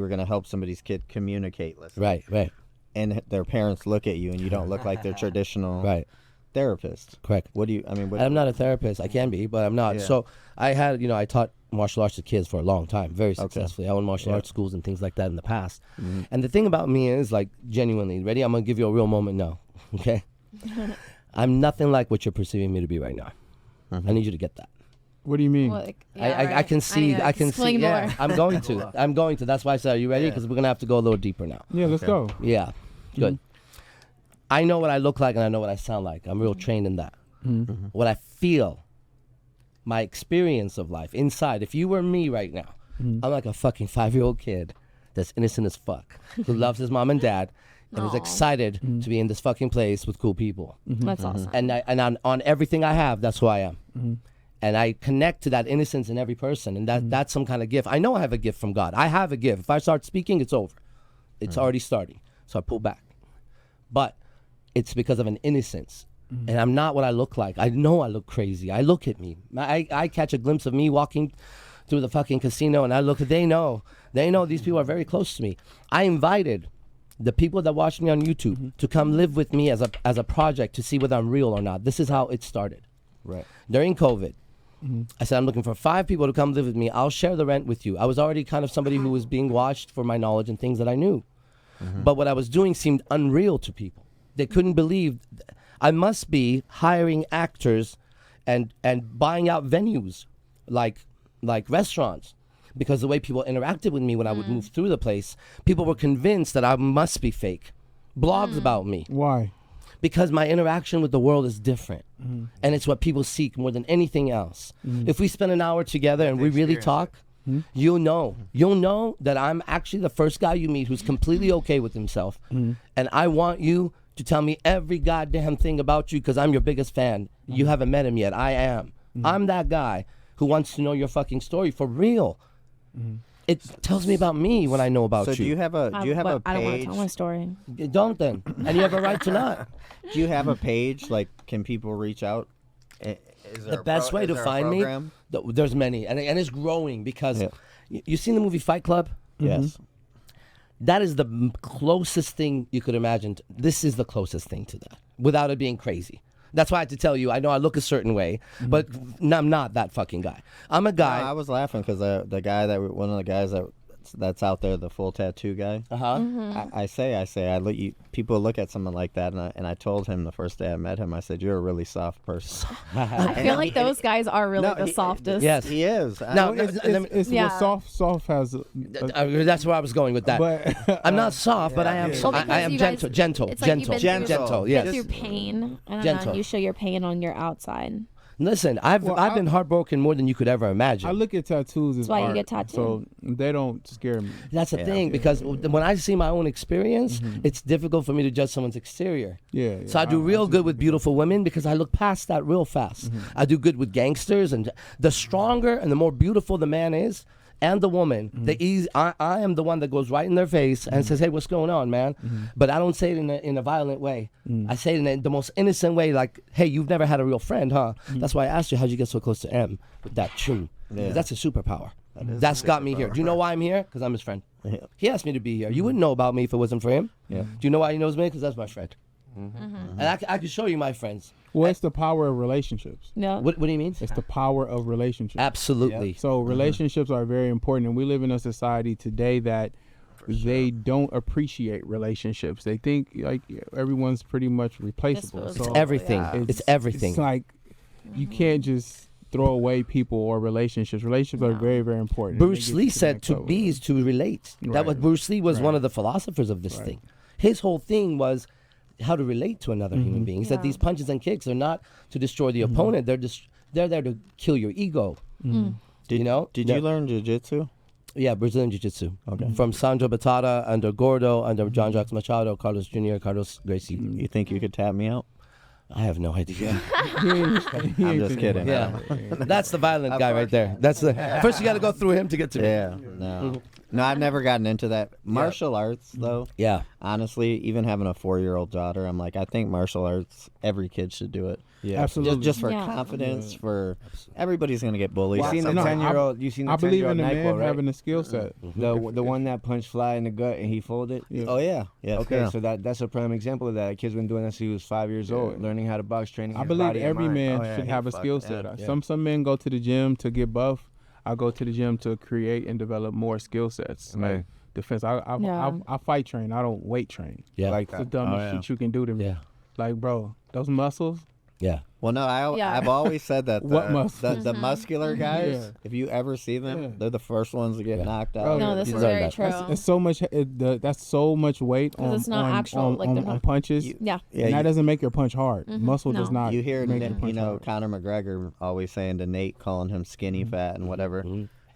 were gonna help somebody's kid communicate. Right. And their parents look at you and you don't look like their traditional Right. therapist. Correct. What do you? I mean, what, I'm not a therapist. I can be, but I'm not. Yeah. So I taught martial arts to kids for a long time, very successfully. I owned martial arts schools and things like that in the past. Mm-hmm. And the thing about me is, like, genuinely, ready? I'm going to give you a real moment now, okay? I'm nothing like what you're perceiving me to be right now. Mm-hmm. I need you to get that. What do you mean? Well, like, I can see. I can see. Explain Yeah, more. I'm going to. That's why I said, are you ready? Because we're going to have to go a little deeper now. Yeah, let's go. Yeah, good. I know what I look like and I know what I sound like. I'm real trained in that. Mm-hmm. What I feel, my experience of life inside. If you were me right now, I'm like a fucking 5-year-old kid that's innocent as fuck, who loves his mom and dad, and is Aw. excited to be in this fucking place with cool people. That's awesome. And on everything I have, that's who I am. And I connect to that innocence in every person, and that's some kind of gift. I know I have a gift from God. I have a gift. If I start speaking, it's over. It's already starting. So I pull back. But it's because of an innocence. And I'm not what I look like. I know I look crazy. I look at me. I catch a glimpse of me walking through the fucking casino, and I look. They know these people are very close to me. I invited the people that watch me on YouTube to come live with me as a project to see whether I'm real or not. This is how it started. right. During COVID, I said, I'm looking for 5 people to come live with me. I'll share the rent with you. I was already kind of somebody who was being watched for my knowledge and things that I knew. But what I was doing seemed unreal to people. They couldn't believe I must be hiring actors and buying out venues like restaurants, because the way people interacted with me when I would move through the place, people were convinced that I must be fake. Blogs about me. Why? Because my interaction with the world is different. And it's what people seek more than anything else. If we spend an hour together and we really talk, you'll know that I'm actually the first guy you meet who's completely okay with himself. And I want you to tell me every goddamn thing about you because I'm your biggest fan. You haven't met him yet. I am. I'm that guy who wants to know your fucking story for real. It tells me about me when I know about So you. do you have a I don't want to page? tell my story. Don't then. And you have a right to not. Do you have a page? Like, can people reach out? Is there The best way to find me, there's many. And it's growing because you seen the movie Fight Club? Yes. That is the closest thing you could imagine. This is the closest thing to that, without it being crazy. That's why I had to tell you, I know I look a certain way, but I'm not that fucking guy. I'm a guy. No, I was laughing because the guy one of the guys that's out there, the full tattoo guy. I let you people look at someone like that, and I told him the first day I met him, I said, "You're a really soft person." I feel like those guys are really No, the softest. Yes. He is. No, It's Yeah. what soft has. That's where I was going with that. But I'm not soft, but I am. Well, I because am you guys- gentle. it's like you've been through- Gentle. You've Yes. been through pain, and Gentle. then you show your pain on your outside. Listen, I've Well, been heartbroken more than you could ever imagine. I look at tattoos as That's why you art, get tattooed. so they don't scare me. That's the thing, because when I see my own experience, it's difficult for me to judge someone's exterior. Yeah. So I do real good with beautiful women because I look past that real fast. I do good with gangsters, and the stronger and the more beautiful the man is, and the woman, I am the one that goes right in their face and says, "Hey, what's going on, man?" But I don't say it in a violent way. I say it in the most innocent way, like, "Hey, you've never had a real friend, huh?" That's why I asked you, how'd you get so close to M with that tune? That's a superpower. That's got me here. Do you know why I'm here? Because I'm his friend. Yeah. He asked me to be here. You wouldn't know about me if it wasn't for him. Yeah. Do you know why he knows me? Because that's my friend. And I can show you my friends. Well, it's the power of relationships. No. What do you mean? It's the power of relationships. Absolutely. So relationships are very important, and we live in a society today that they don't appreciate relationships. They think like everyone's pretty much replaceable. Disposable. So It's everything. Yeah. It's everything. It's like you can't just throw away people or relationships. Relationships are very, very important. and they Bruce get Lee you said connect to up be with is to relate. That Right. was Bruce Lee was one Right. of the philosophers of this Right. thing. His whole thing was how to relate to another human being. He said Yeah. these punches and kicks are not to destroy the opponent. They're there to kill your ego. Did You know? Did Yeah. you learn jiu-jitsu? Yeah, Brazilian Jiu-Jitsu. Okay. From Sandro Batata, under Gordo, under John Jacques Machado, Carlos Jr., Carlos Gracie. You think you could tap me out? I have no idea. I'm just kidding. Yeah, that's the violent guy right there. That's the first you got to go through him to get to me. Yeah, no. No, I've never gotten into that. Martial arts, though, Yeah. honestly, even having a 4-year-old daughter, I'm like, I think martial arts, every kid should do it. Yeah. Absolutely. Just for Yeah. confidence, for everybody's going to get bullied. You seen the No, 10-year-old? You seen the I believe 10-year-old in a man Nyquil, right? having a skill set. The one that punched Fly in the gut and he folded. Yeah. Oh, yeah. Yeah. Okay, yeah. so that's a prime example of that. A kid's been doing that since he was 5 years old, learning how to box, training. I his believe body and every mind. man Oh, yeah, should he have a fucked- skill yeah, set. yeah. Some men go to the gym to get buff. I go to the gym to create and develop more skill sets. Right. Like defense. I fight train. I don't weight train. Yeah. Like It's the that. dumbest shit you can do to me. Yeah. Like, bro, those muscles. Yeah. Well, no, Yeah. I've always said that What muscles? the muscular guys, Yeah. if you ever see them, Yeah. they're the first ones to get Yeah. knocked out. Oh, No, yeah. this You is learned very that. true. It's so much. That's so much weight 'Cause on it's not on, actual, on, like, on, they're on not- punches. Yeah. Yeah, and that you- doesn't make your punch hard. Muscle does No. not. You hear, make your punch hard. Conor McGregor always saying to Nate, calling him skinny fat and whatever.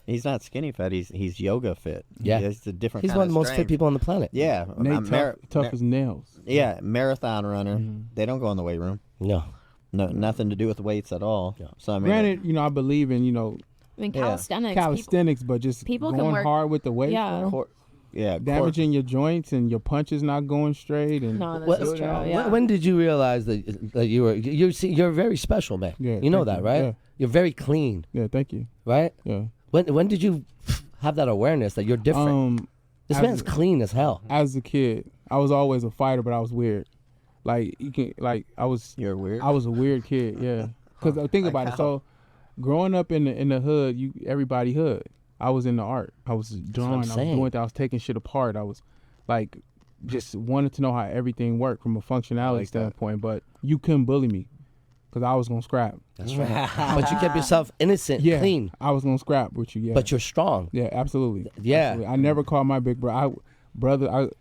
He's not skinny fat. He's yoga fit. Yeah. He's a different. He's kind one of the most strength. fit people on the planet. Yeah, Nate tough as nails. yeah, marathon runner. They don't go in the weight room. No. No, nothing to do with weights at all. Yeah. So I mean, Granted, I believe in I mean, calisthenics. calisthenics, but just people can going work- hard with the weights, Yeah. bro, cor- yeah, damaging your joints and your punches not going straight. And No, this What- is true. when- Yeah. When did you realize that you're very special, man? Yeah, you know thank that, you. right? Yeah. You're very clean, yeah, thank you. right? Yeah. When did you have that awareness that you're different? This as man's a- clean as hell. As a kid, I was always a fighter, but I was weird. Like I was You're weird. a weird kid. Yeah. Because think about it. So, growing up in the hood, everybody hood. I was in the art. I was drawing. I was saying. doing. I was taking shit apart. I was like, just wanted to know how everything worked from a functionality standpoint. But you couldn't bully me, because I was gonna scrap. That's right. But you kept yourself innocent, Yeah. clean. I was gonna scrap with you. Yeah. But you're strong. Yeah, absolutely. Yeah. Absolutely. I never called my big brother.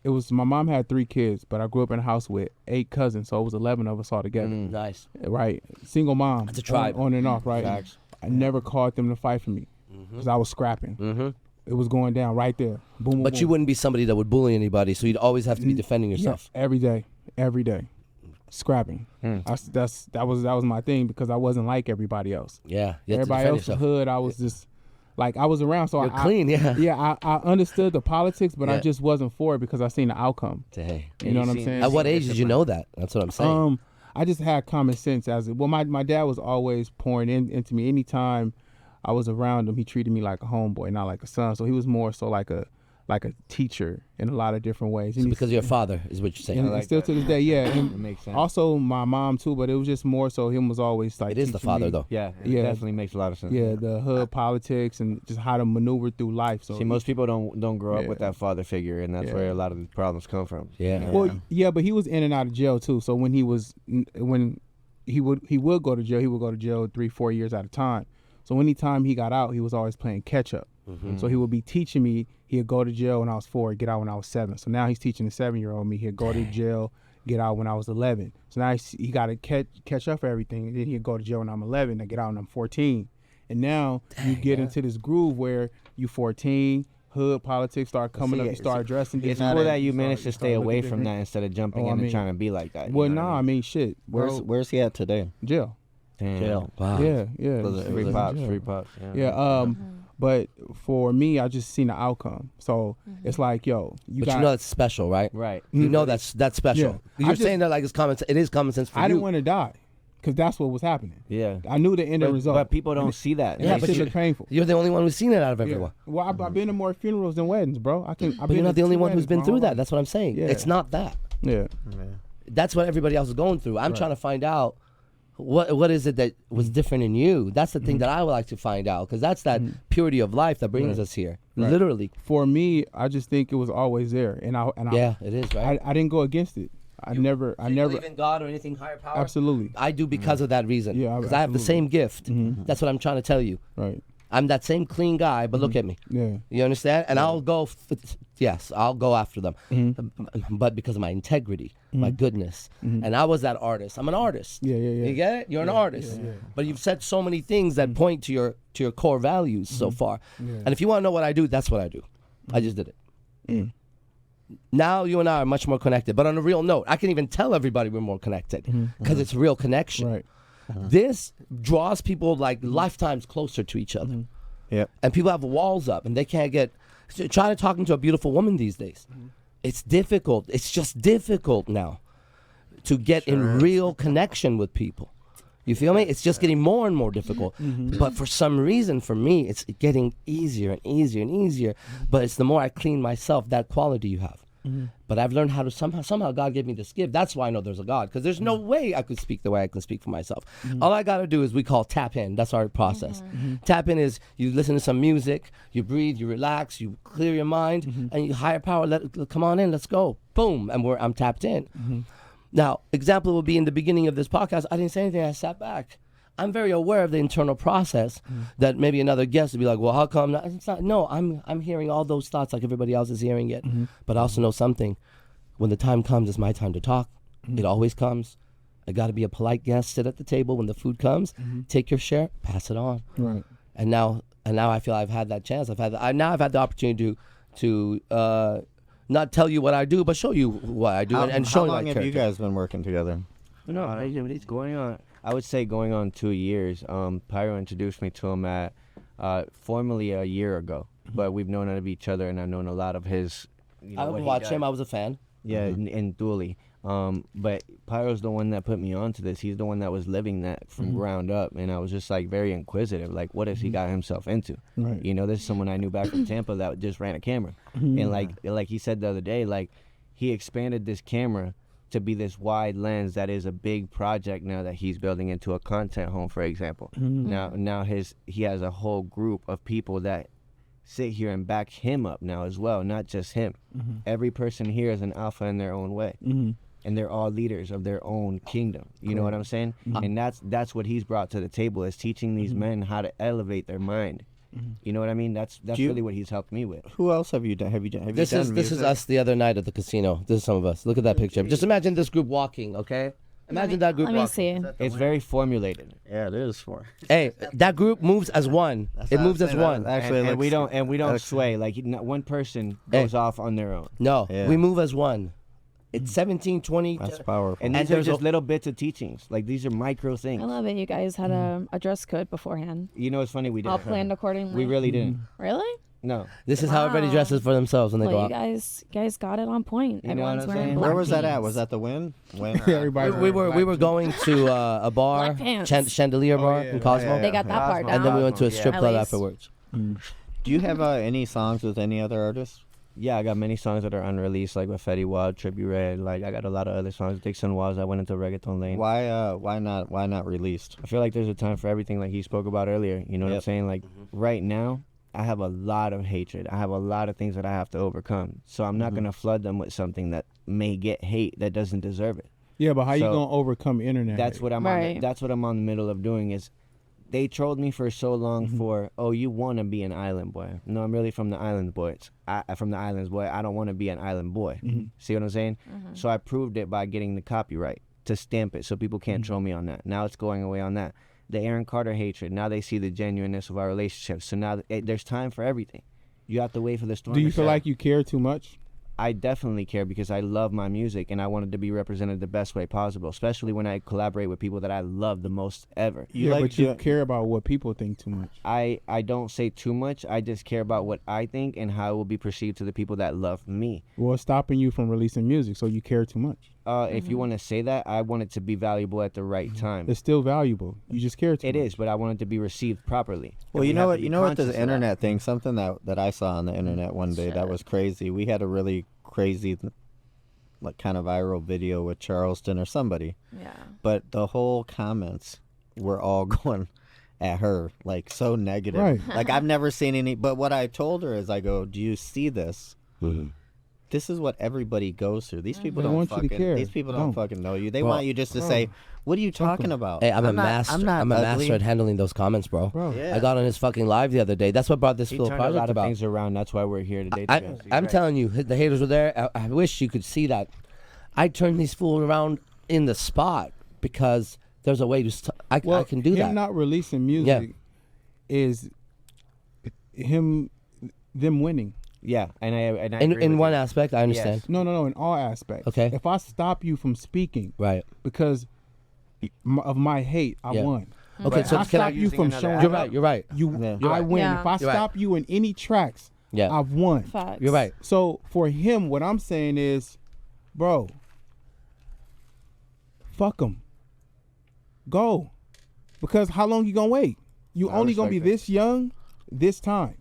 It was my mom had 3 kids, but I grew up in a house with 8 cousins, so it was 11 of us all together. Nice. Right, single mom. That's a tribe. On and off, right? Facts. I never called them to fight for me because I was scrapping. Mm-hmm. It was going down right there. Boom, boom, But boom. you wouldn't be somebody that would bully anybody, so you'd always have to be defending yourself. Yeah, every day, scrapping. That was my thing, because I wasn't like everybody else. Yeah. You have Everybody to defend else was yourself. hood. I was just like, I was around, so You're I clean, yeah. Yeah, I understood the politics, but I Yeah. just wasn't for it because I seen the outcome. Hey. You know what I'm seen- saying? At what age did you know that? That's what I'm saying. I just had common sense my dad was always pouring into me. Anytime I was around him, he treated me like a homeboy, not like a son. So he was more so like a teacher in a lot of different ways. So because of your father is what you're saying. and like still that. to this day, yeah. It And makes sense. also my mom too, but it was just more so him was always like It is the teaching father me, though. Yeah, it Yeah. definitely makes a lot of sense. Yeah, the hood politics and just how to maneuver through life. So See, most people don't grow up Yeah. with that father figure, and that's Yeah. where a lot of the problems come from. Yeah. Well, yeah, but he was in and out of jail too. So when he would go to jail, he would go to jail 3-4 years at a time. So anytime he got out, he was always playing catch up. So he would be teaching me. He'd go to jail when I was 4, get out when I was 7. So now he's teaching the 7-year-old me. He'd go to jail, get out when I was 11. So now he got to catch up for everything. And then he'd go to jail when I'm 11. I get out when I'm 14. And now you get into this groove where you 14. Hood politics start coming up. You start dressing. It's different. cool that you start- managed to stay start away looking from that different. instead of jumping Oh, I in and mean- trying to be like that. Well, you know nah, what I mean, shit. Bro, where's he at today? jail. Damn. Jail. Wow. Yeah, yeah. Free Jail. pops, free pops. Yeah, but for me, I just seen the outcome. So it's like, yo, But you know that's special, right? Right. You know that's special. Yeah. You're saying that like it's common. It is common sense for I you. didn't want to die, because that's what was happening. Yeah. I knew the end result. But people don't see that. Yeah, that but shit you- was painful. You're the only one who's seen it out of Yeah. everyone. Well, I've been to more funerals than weddings, bro. I've But been you're not to the only 2 one who's weddings been my through whole that. life. That's what I'm saying. Yeah. It's not that. Yeah. That's what everybody else is going through. I'm trying to find out what is it that was different in you. That's the thing that I would like to find out, because that's that purity of life that brings us here. Right. Literally. For me, I just think it was always there, and Yeah, it is, right? I didn't go against it. I never. believe in God or anything higher power? Absolutely. I do because of that reason. Yeah, Because I have the same gift. That's what I'm trying to tell you. Right. I'm that same clean guy, but look at me. Yeah. You understand? And I'll go, yes, I'll go after them. But because of my integrity, my goodness. And I was that artist. I'm an artist. Yeah. You get it? You're an artist. But you've said so many things that point to your core values so far. And if you want to know what I do, that's what I do. I just did it. now you and I are much more connected. But on a real note, I can even tell everybody we're more connected because it's real connection. Right. This draws people like lifetimes closer to each other. Yep. And people have walls up and they can't get. Try to talk to a beautiful woman these days. It's difficult. It's just difficult now to get in real connection with people. You feel me? It's just getting more and more difficult. But for some reason, for me, it's getting easier and easier and easier. But it's the more I clean myself, that quality you have. But I've learned how to somehow God gave me this gift. That's why I know there's a God, because there's no way I could speak the way I can speak for myself. All I got to do is we call tap in. That's our process. Tap in is you listen to some music, you breathe, you relax, you clear your mind, and you higher power, come on in, let's go. Boom, and I'm tapped in. Now, example would be in the beginning of this podcast, I didn't say anything, I sat back. I'm very aware of the internal process that maybe another guest would be like, well, how come not? It's not. No, I'm hearing all those thoughts like everybody else is hearing it. But I also know something. When the time comes, it's my time to talk. It always comes. I got to be a polite guest, sit at the table when the food comes, take your share, pass it on. Right. And now I feel I've had that chance. I've had the opportunity to not tell you what I do, but show you what I do and show How you my long have character. you guys been working together? No, it's going on. I would say going on 2 years. Pyro introduced me to him at formally a year ago, but we've known of each other, and I've known a lot of his. I would watch him. I was a fan. Yeah, and dually. But Pyro's the one that put me onto this. He's the one that was living that from ground up, and I was just like very inquisitive. Like, what has he got himself into? Right. You know, this is someone I knew back from Tampa that just ran a camera, and like he said the other day, like he expanded this camera to be this wide lens that is a big project now that he's building into a content home, for example. Now he has a whole group of people that sit here and back him up now as well, not just him. Every person here is an alpha in their own way. And they're all leaders of their own kingdom. You know what I'm saying? And that's what he's brought to the table, is teaching these men how to elevate their mind. You know what I mean? That's really what he's helped me with. Who else have you done? Have you done This is us the other night at the casino. This is some of us. Look at that picture. Just imagine this group walking, okay? Imagine that group Let me walking. see. It's very formulated. Yeah, it is for. Hey, that group moves as one. It moves as one. Actually, and we don't sway. Like one person goes off on their own. No, Yeah. we move as one. It's 17, 20. That's powerful. And these are just little bits of teachings. Like these are micro things. I love it. You guys had a dress code beforehand. You know, it's funny we All didn't. planned accordingly. We really didn't. Really? No. This is how everybody Wow. dresses for themselves when they Well, go you out. guys got it on point. You know what Everyone's I'm wearing saying? black Where was that at? jeans. Was that the Win? Everybody. We were going to a bar, Black pants. Chandelier bar yeah. in Cosmo, Yeah, They got that yeah. part down. and then we went to a strip At club least. afterwards. Do you have any songs with any other artists? Yeah, I got many songs that are unreleased, like with Fetty Wap, Trippie Redd. Like I got a lot of other songs. Dixon Walls. I went into reggaeton lane. Why not released? I feel like there's a time for everything, like he spoke about earlier. You know what I'm Yep. saying? Like right now, I have a lot of hatred. I have a lot of things that I have to overcome. So I'm not gonna flood them with something that may get hate that doesn't deserve it. Yeah, but how you So, gonna overcome internet? That's hate? what Right. that's what I'm on the middle of doing. Is they trolled me for so long for, oh, you want to be an island boy. No, I'm really from the island boys. From the islands, boy. I don't want to be an island boy. See what I'm saying? So I proved it by getting the copyright to stamp it so people can't troll me on that. Now it's going away on that. The Aaron Carter hatred. Now they see the genuineness of our relationship. So now there's time for everything. You have to wait for the storm. Do you to feel settle. like you care too much? I definitely care because I love my music and I want it to be represented the best way possible, especially when I collaborate with people that I love the most ever. But you care about what people think too much. I don't say too much. I just care about what I think and how it will be perceived to the people that love me. Well, it's stopping you from releasing music, so you care too much. If you want to say that, I want it to be valuable at the right time. It's still valuable. You just care too It much. is, but I want it to be received properly. Well, And you we know have what? to You be know what? conscious The of internet thing. Something that I saw on the internet one day that was crazy. We had a really crazy, like kind of viral video with Charleston or somebody, Yeah. but the whole comments were all going at her like so negative. Right. Like I've never seen any. But what I told her is, I go, "Do you see this? This is what everybody goes through. These people They don't want you to fucking. care. These people Don't. don't fucking know you. They Bro. want you just to say, "What are you talking about?" Hey, I'm a not- master. I'm not I'm a ugly. master at handling those comments, bro. Bro. Yeah. I got on his fucking live the other day. That's what brought this He little turned a project lot of about. things around. That's why we're here today. to be honest. I'm telling you, the haters were there. I wish you could see that. I turned these fools around in the spot because there's a way to. I can do him that. not releasing music is them winning. Yeah, and I In agree with one you. aspect, I understand. No, in all aspects. Okay. If I stop you from speaking Right. because of my hate, I Yeah. won. Okay, If so I can I? stop you from showing You're up, right. You're right. I win. Yeah. If I You're right. stop you in any tracks, Yeah. I've won. Facts. You're right. So for him, what I'm saying is, bro, fuck him. Go, because how long you gonna wait? You I only gonna be respect this young, this time.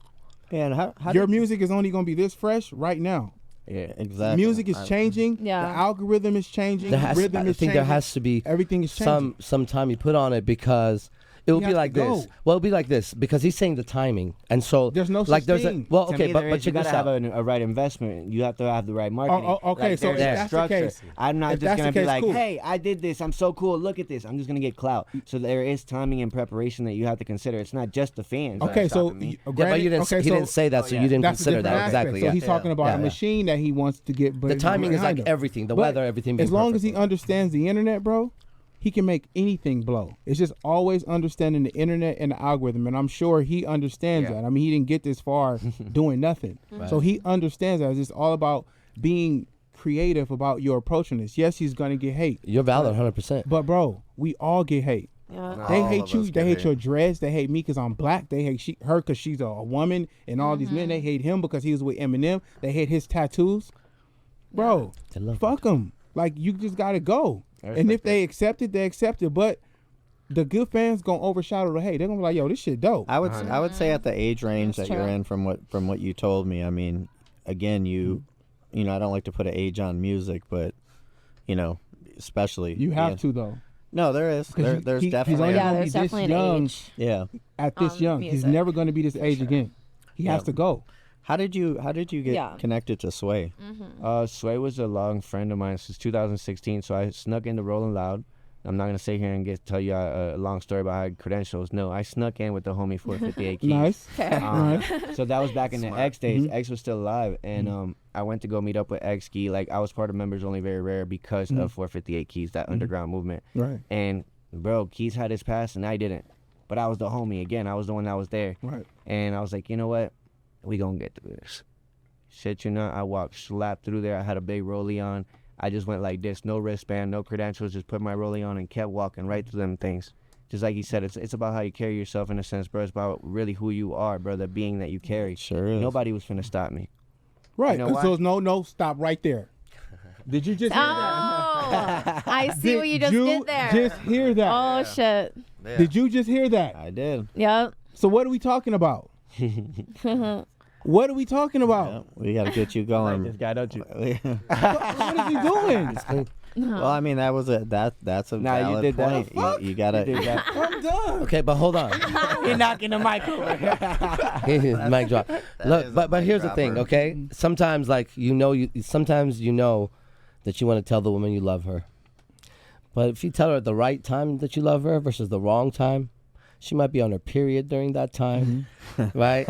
And how Your music is only gonna be this fresh right now. Yeah. exactly? Music is changing. Yeah. The algorithm is changing. There has, Rhythm I is think changing. there has to be Everything is changing. some time you put on it because it will You be have like to this. go. Well, it'll be like this because he's saying the timing, and so There's no like such there's thing. a well, To okay, me, but there but is, you check this gotta out. have a right investment. You have to have the right marketing. okay, Like, so there's if a that's the structure. case- I'm not if just that's gonna the be case, like, cool. hey, I did this. I'm so cool. Look at this. I'm just gonna get clout. So there is timing and preparation that you have to consider. It's not just the fans. that Okay, are so stopping me. Yeah, but you didn't. okay, he so didn't say that, so you didn't that's a consider different that aspect. exactly. So Yeah. he's talking about Yeah, a yeah. machine that he wants to get. The timing is like everything. The weather, everything being As long as he perfect. understands the internet, bro, he can make anything blow. It's just always understanding the internet and the algorithm, and I'm sure he understands Yeah. that. I mean, he didn't get this far doing nothing, so he understands that. It's just all about being creative about your approaching this. Yes, he's gonna get hate, You're valid, 100%. but bro, we all get hate. Yeah. They All hate of you. us They get hate hate. your dreads. They hate me because I'm black. They hate her because she's a woman. And all these men, they hate him because he was with Eminem. They hate his tattoos. Bro, They love fuck them. Like, you just got to go. I And if respect they accept it, they accept it. But the good fans going to overshadow the hate. They're going to be like, yo, this shit dope. I would say at the age range That's that you're true. in from what you told me. I mean, again, you know, I don't like to put an age on music, but you know, especially You have to, though. No, there is. 'Cause There's he's definitely. only Yeah, gonna there's be this definitely an young age. Yeah. at this young. He's music. never going to be this age again. He has Yeah. to go. How did you get Yeah. connected to Sway? Sway was a long friend of mine since 2016, so I snuck into Rolling Loud. I'm not gonna sit here and tell you a long story about my credentials. No, I snuck in with the homie 458 Keys. Nice. Um, Nice. So that was back in the Smart. X days. Mm-hmm. X was still alive, and I went to go meet up with X Ski. Like, I was part of Members Only Very Rare because Mm-hmm. of 458 Keys, that underground movement. Right. And bro, Keys had his past, and I didn't. But I was the homie again. I was the one that was there, Right. and I was like, you know what? We gonna get through this. Shit, you know, I walked slap through there. I had a big rollie on. I just went like this, no wristband, no credentials, just put my rollie on and kept walking right through them things. Just like you said, it's about how you carry yourself in a sense, bro. It's about really who you are, bro, the being that you carry. Sure is. Nobody was finna stop me. Right. You know So no, stop right there. Did you just hear that? Oh, I see what you just did there. Just hear that. Oh shit. Yeah. Did you just hear that? I did. Yep. So what are we talking about? What are we talking Yeah, about? we got to get you going. This guy, don't you? What is he doing? Well, I mean, that's a Nah, you valid did that. point. Fuck? You gotta. Did that. I'm done. Okay, but hold on. You're knocking the mic over. Mic drop. Look, is a but mic here's the thing, dropper. okay? Sometimes like sometimes you know that you want to tell the woman you love her. But if you tell her at the right time that you love her versus the wrong time, she might be on her period during that time, right?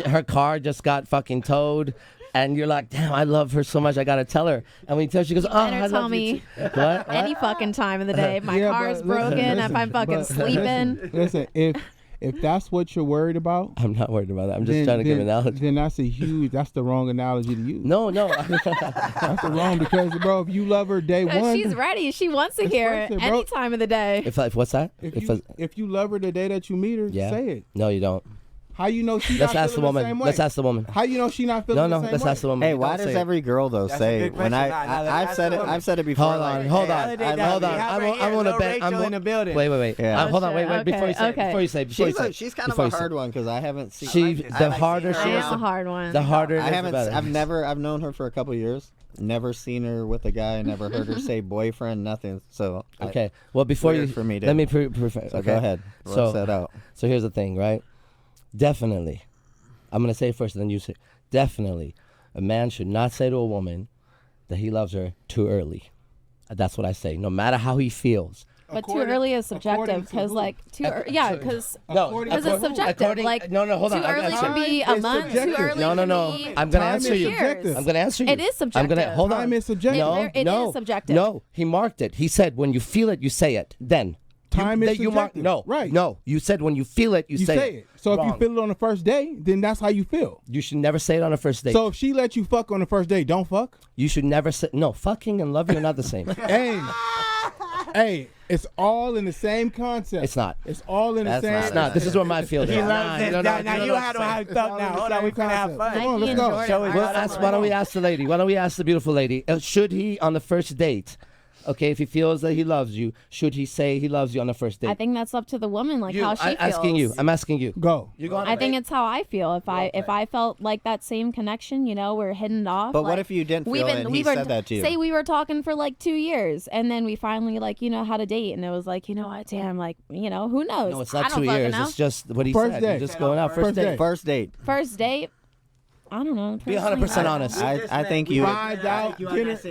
Her car just got fucking towed, and you're like, damn, I love her so much, I gotta tell her. And when you tell her, she goes, oh, better I tell love me. you too. What? Any fucking time of the day. My Yeah, car's but broken. listen, if I'm fucking but sleeping. Listen, if that's what you're worried about, I'm not worried about that. I'm just then, trying to give an then- analogy. Then that's the wrong analogy to use. No. That's the wrong because bro, if you love her day Because one, she's ready. She wants to hear it Express it, bro. any time of the day. if what's that? if you love her the day that you meet her, Yeah. say it. No, you don't. How you know she Let's not ask the feeling woman. same way? Let's ask the woman. How you know she not feeling No, the same let's way? ask the woman. Hey, You why don't does say it. every girl though That's a say good when question. Nah, I've that's said the it woman. I've said it before. Hold like, on, hold on, Validate that. hold We on. have right I'm here, gonna little bet. Rachel in the building. Wait. Yeah. Hold on, shit. wait. Before you say, Okay. before you say, She's kind of before a you say. hard one because I haven't seen. She, this. the I like harder seeing she her I is, am a hard one. the harder it I is, haven't. the better. I've known her for a couple years. Never seen her with a guy. Never heard her say boyfriend. Nothing. So Okay. Well, before Weird you, for me to- let me So okay. go ahead. So- Roast that out. So here's the thing, right? Definitely, I'm gonna say it first, and then you say. Definitely, a man should not say to a woman that he loves her too early. That's what I say. No matter how he feels. But too According- early is according subjective to because, who? like, because No, According- it's subjective. Like, no, hold on. too I'm early gonna can answer. be a It's month. Too subjective. early No, can no. be I'm gonna Time answer is you. subjective. I'm gonna answer you. It is I'm gonna subjective. hold on. Time is subjective. No, It no, is subjective. No, he marked it. He said when you feel it, you say it. Then. Time is that you mark. subjective. No, Right. No, you said when you feel it, you say it. So if you Wrong. feel it on the first day, then that's how you feel. You should never say it on a first date. So if she let you fuck on the first day, don't fuck. You should never say no. Fucking and loving are not the same. Hey, it's all in the same concept. It's not. It's all in the That's same. not. It's not. This is where my field is. Now you had to have thought. Now hold on, we finna have fun. Come on, let's Nike and go. Jordan Show us are what- similar. Why don't we ask the lady? Why don't we ask the beautiful lady? Should he on the first date? Okay, if he feels that he loves you, should he say he loves you on the first date? I think that's up to the woman, like You, how she I'm feels. asking you. I'm asking you. Go. You go on a I think date? it's how I feel. If I felt like that same connection, we're hitting it off. But what like, if you didn't we've feel it been- and we he were- said that to you? Say we were talking for like 2 years, and then we finally had a date, and it was like, what, damn, like, who knows? No, it's I not don't 2 fucking years. know. It's just what he First said. date. You're just going out first First date. date. First date. First date. I don't know. Be 100% honest. I think you. Vibed out.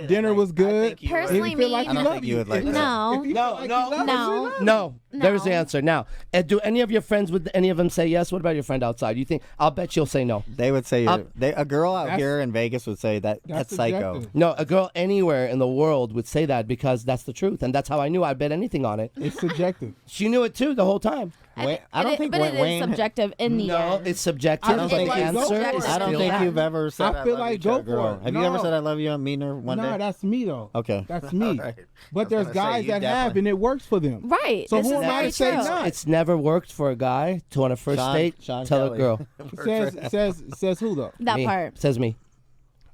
Dinner was good. you Personally, Didn't feel me- like I he don't loved think you would like If that. No. he felt like he loved you, No. No, there's the No. answer. Now, do any of your friends, would any of them say yes? What about your friend outside? You think? I'll bet you'll say no. They would say a girl out That's- here in Vegas would say that's psycho. subjective. No, a girl anywhere in the world would say that because that's the truth, and that's how I knew. I'd bet anything on it. It's subjective. She knew it too the whole time. I don't think but it Wayne. is subjective in the No, end. it's subjective. I don't but think the it's answer subjective. is I don't still think that. you've ever said I feel love like you to a go for girl. it. Have you ever No. said I love you on Meaner one Nah, day? that's me though. Okay. That's me. All right. But there's gonna say, guys you that have, definitely- and it works for them. Right. So this who is am I very to say true. not? It's never worked for a guy to on a first date Sean tell Kelly. a girl. Says who though? That Me. part. Says me.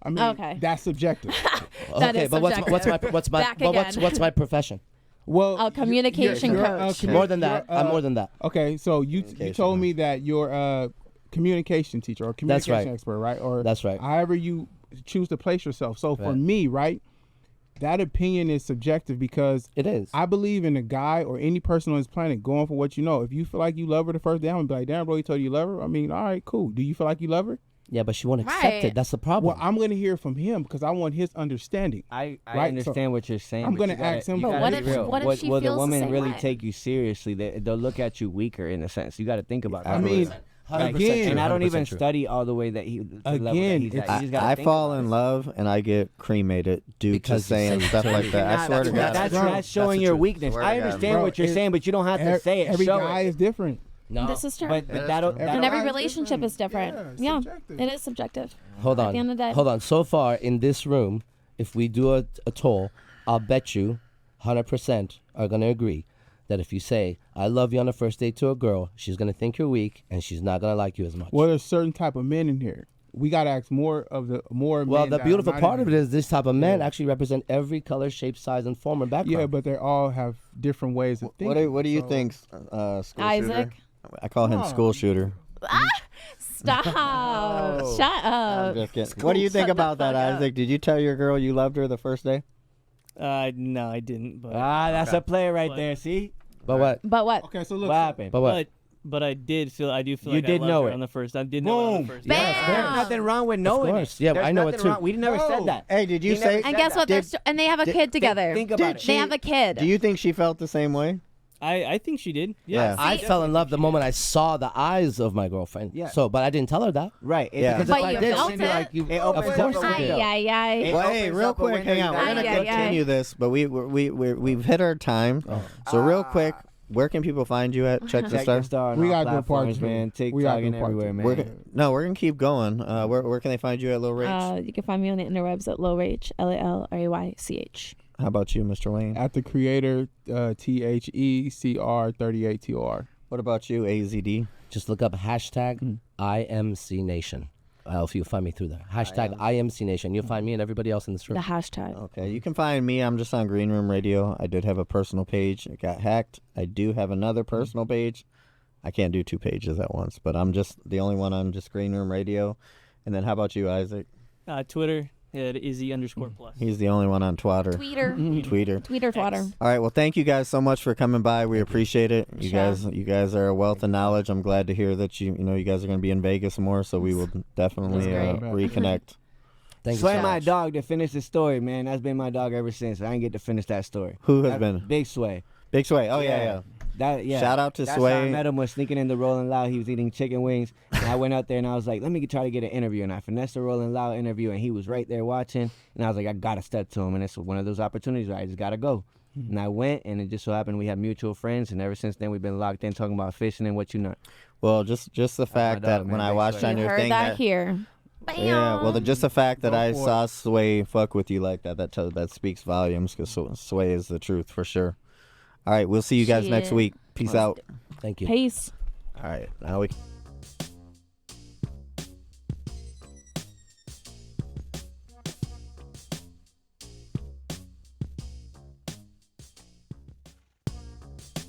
I mean, Okay. that's subjective. That Okay, is but what's my Back but again. what's my profession? Well, A communication coach. More than that. I'm more than that. Okay, so you Communication, told huh? me that you're a communication teacher or That's communication right. expert, right? Or That's right. However you choose to place yourself. So for Right. me, right, that opinion is subjective because It is. I believe in a guy or any person on this planet going for what you know. If you feel like you love her the first day, I'm gonna be like, damn, bro, you told you love her. I mean, all right, cool. Do you feel like you love her? Yeah, but she won't accept Right. it. That's the problem. Well, I'm gonna hear from him because I want his understanding. I Right, understand what you're saying. I'm but gonna you gotta- ask him- you But gotta what be if- real. what if Will- she will the feels the woman same really way? take you seriously? They'll look at you weaker in a sense. You got to think about that. I mean, 100% again, and I don't 100% even true. study all the way that he. the level that Again, he's at. it's- You just gotta I think fall about in it. love and I get cremated due Because to you saying say stuff like that. I Nah, swear to God. That's Bro, showing the your truth. weakness. Swear to I God. understand Bro, what you're saying, but you don't have to say it. Every Show guy it. is different. No. This is true. But that'll. Every and guy every is relationship different. is different. Yeah, it's Yeah, subjective. it is subjective. Hold At on. the end of the day. Hold on. So far in this room, if we do a toll, I'll bet you 100% are going to agree that if you say, I love you on the first date to a girl, she's going to think you're weak and she's not going to like you as much. Well, there's certain type of men in here. We gotta ask more. Well, men the that beautiful are not part in of it here. is this type of men Yeah. actually represent every color, shape, size, and form and background. Yeah, but they all have different ways of thinking. What do you so- think, school Isaac? shooter? I call him Oh. school shooter. Stop. Shut I'm up. just kidding. What do you think about that, Isaac? Did you tell your girl you loved her the first day? No, I didn't. But That's a player right But- there. See but what? But what? Okay, so look. what happened? But what? but I do feel You like did I loved know her it. on the first. I did know it on Boom. the first. Bam. There's nothing wrong with knowing course. it. Yeah, There's I know it nothing too. wrong. We never No. said that. Hey, did you He never say? said And guess what? Did- And they have a kid together. Think about it. They have a kid. Do you think she felt the same way? I think she did. Yeah. I fell in love the moment I saw the eyes of my girlfriend. Yeah. So, but I didn't tell her that. Right. Yeah. Because But if I you did, felt she'd be it. like, you, It of opens course up a I Ay, did. window. ay, ay. It Well, hey, opens real up a quick, window hang you on. We're gotta gonna Ay, ay, ay. continue this, but we've hit our time. So real quick, where can people find you at? Check the Check the star. star. We We gotta got do part platforms, two. man. We gotta TikTok do and part everywhere, two. man. We're gonna keep going. Where can they find you at Lil Rach? You can find me on the interwebs at Lowrach, LALRAYCH. How about you, Mr. Wayne? At the creator, THECR38TOR. What about you, AZD? Just look up hashtag IMC Nation. If you find me through there. Hashtag IMC Nation. You'll find me and everybody else in this room. The hashtag. Okay, you can find me. I'm just on Green Room Radio. I did have a personal page. It got hacked. I do have another personal page. I can't do 2 pages at once, but I'm just the only one on just Green Room Radio. And then how about you, Isaac? Twitter at Izzy_plus. He's the only one on Twitter. Tweeter fodder. All right. Well, thank you guys so much for coming by. We appreciate it. You guys are a wealth of knowledge. I'm glad to hear that you guys are going to be in Vegas more. So we will definitely That's reconnect. Thank you Sway so my much. dog to finish the story, man. That's been my dog ever since. I didn't get to finish that story. Who has been? Big Sway. Big Sway. Oh yeah. Yeah. Shout out to That's Sway. How I met him was sneaking into Rolling Loud. He was eating chicken wings. And I went out there and I was like, let me try to get an interview. And I finessed the Rolling Loud interview and he was right there watching. And I was like, I got to step to him. And it's one of those opportunities where I just got to go. And I went, and it just so happened we had mutual friends, and ever since then we've been locked in talking about fishing and what you not. Well, just the fact dog, that man. when I Thanks watched for on You your heard thing that here. yeah, well, just the fact that Go I for saw Sway fuck with you like that speaks volumes because Sway is the truth for sure. All right, we'll see you guys next Shit. week. Peace out. Thank you. Peace. All right, now we.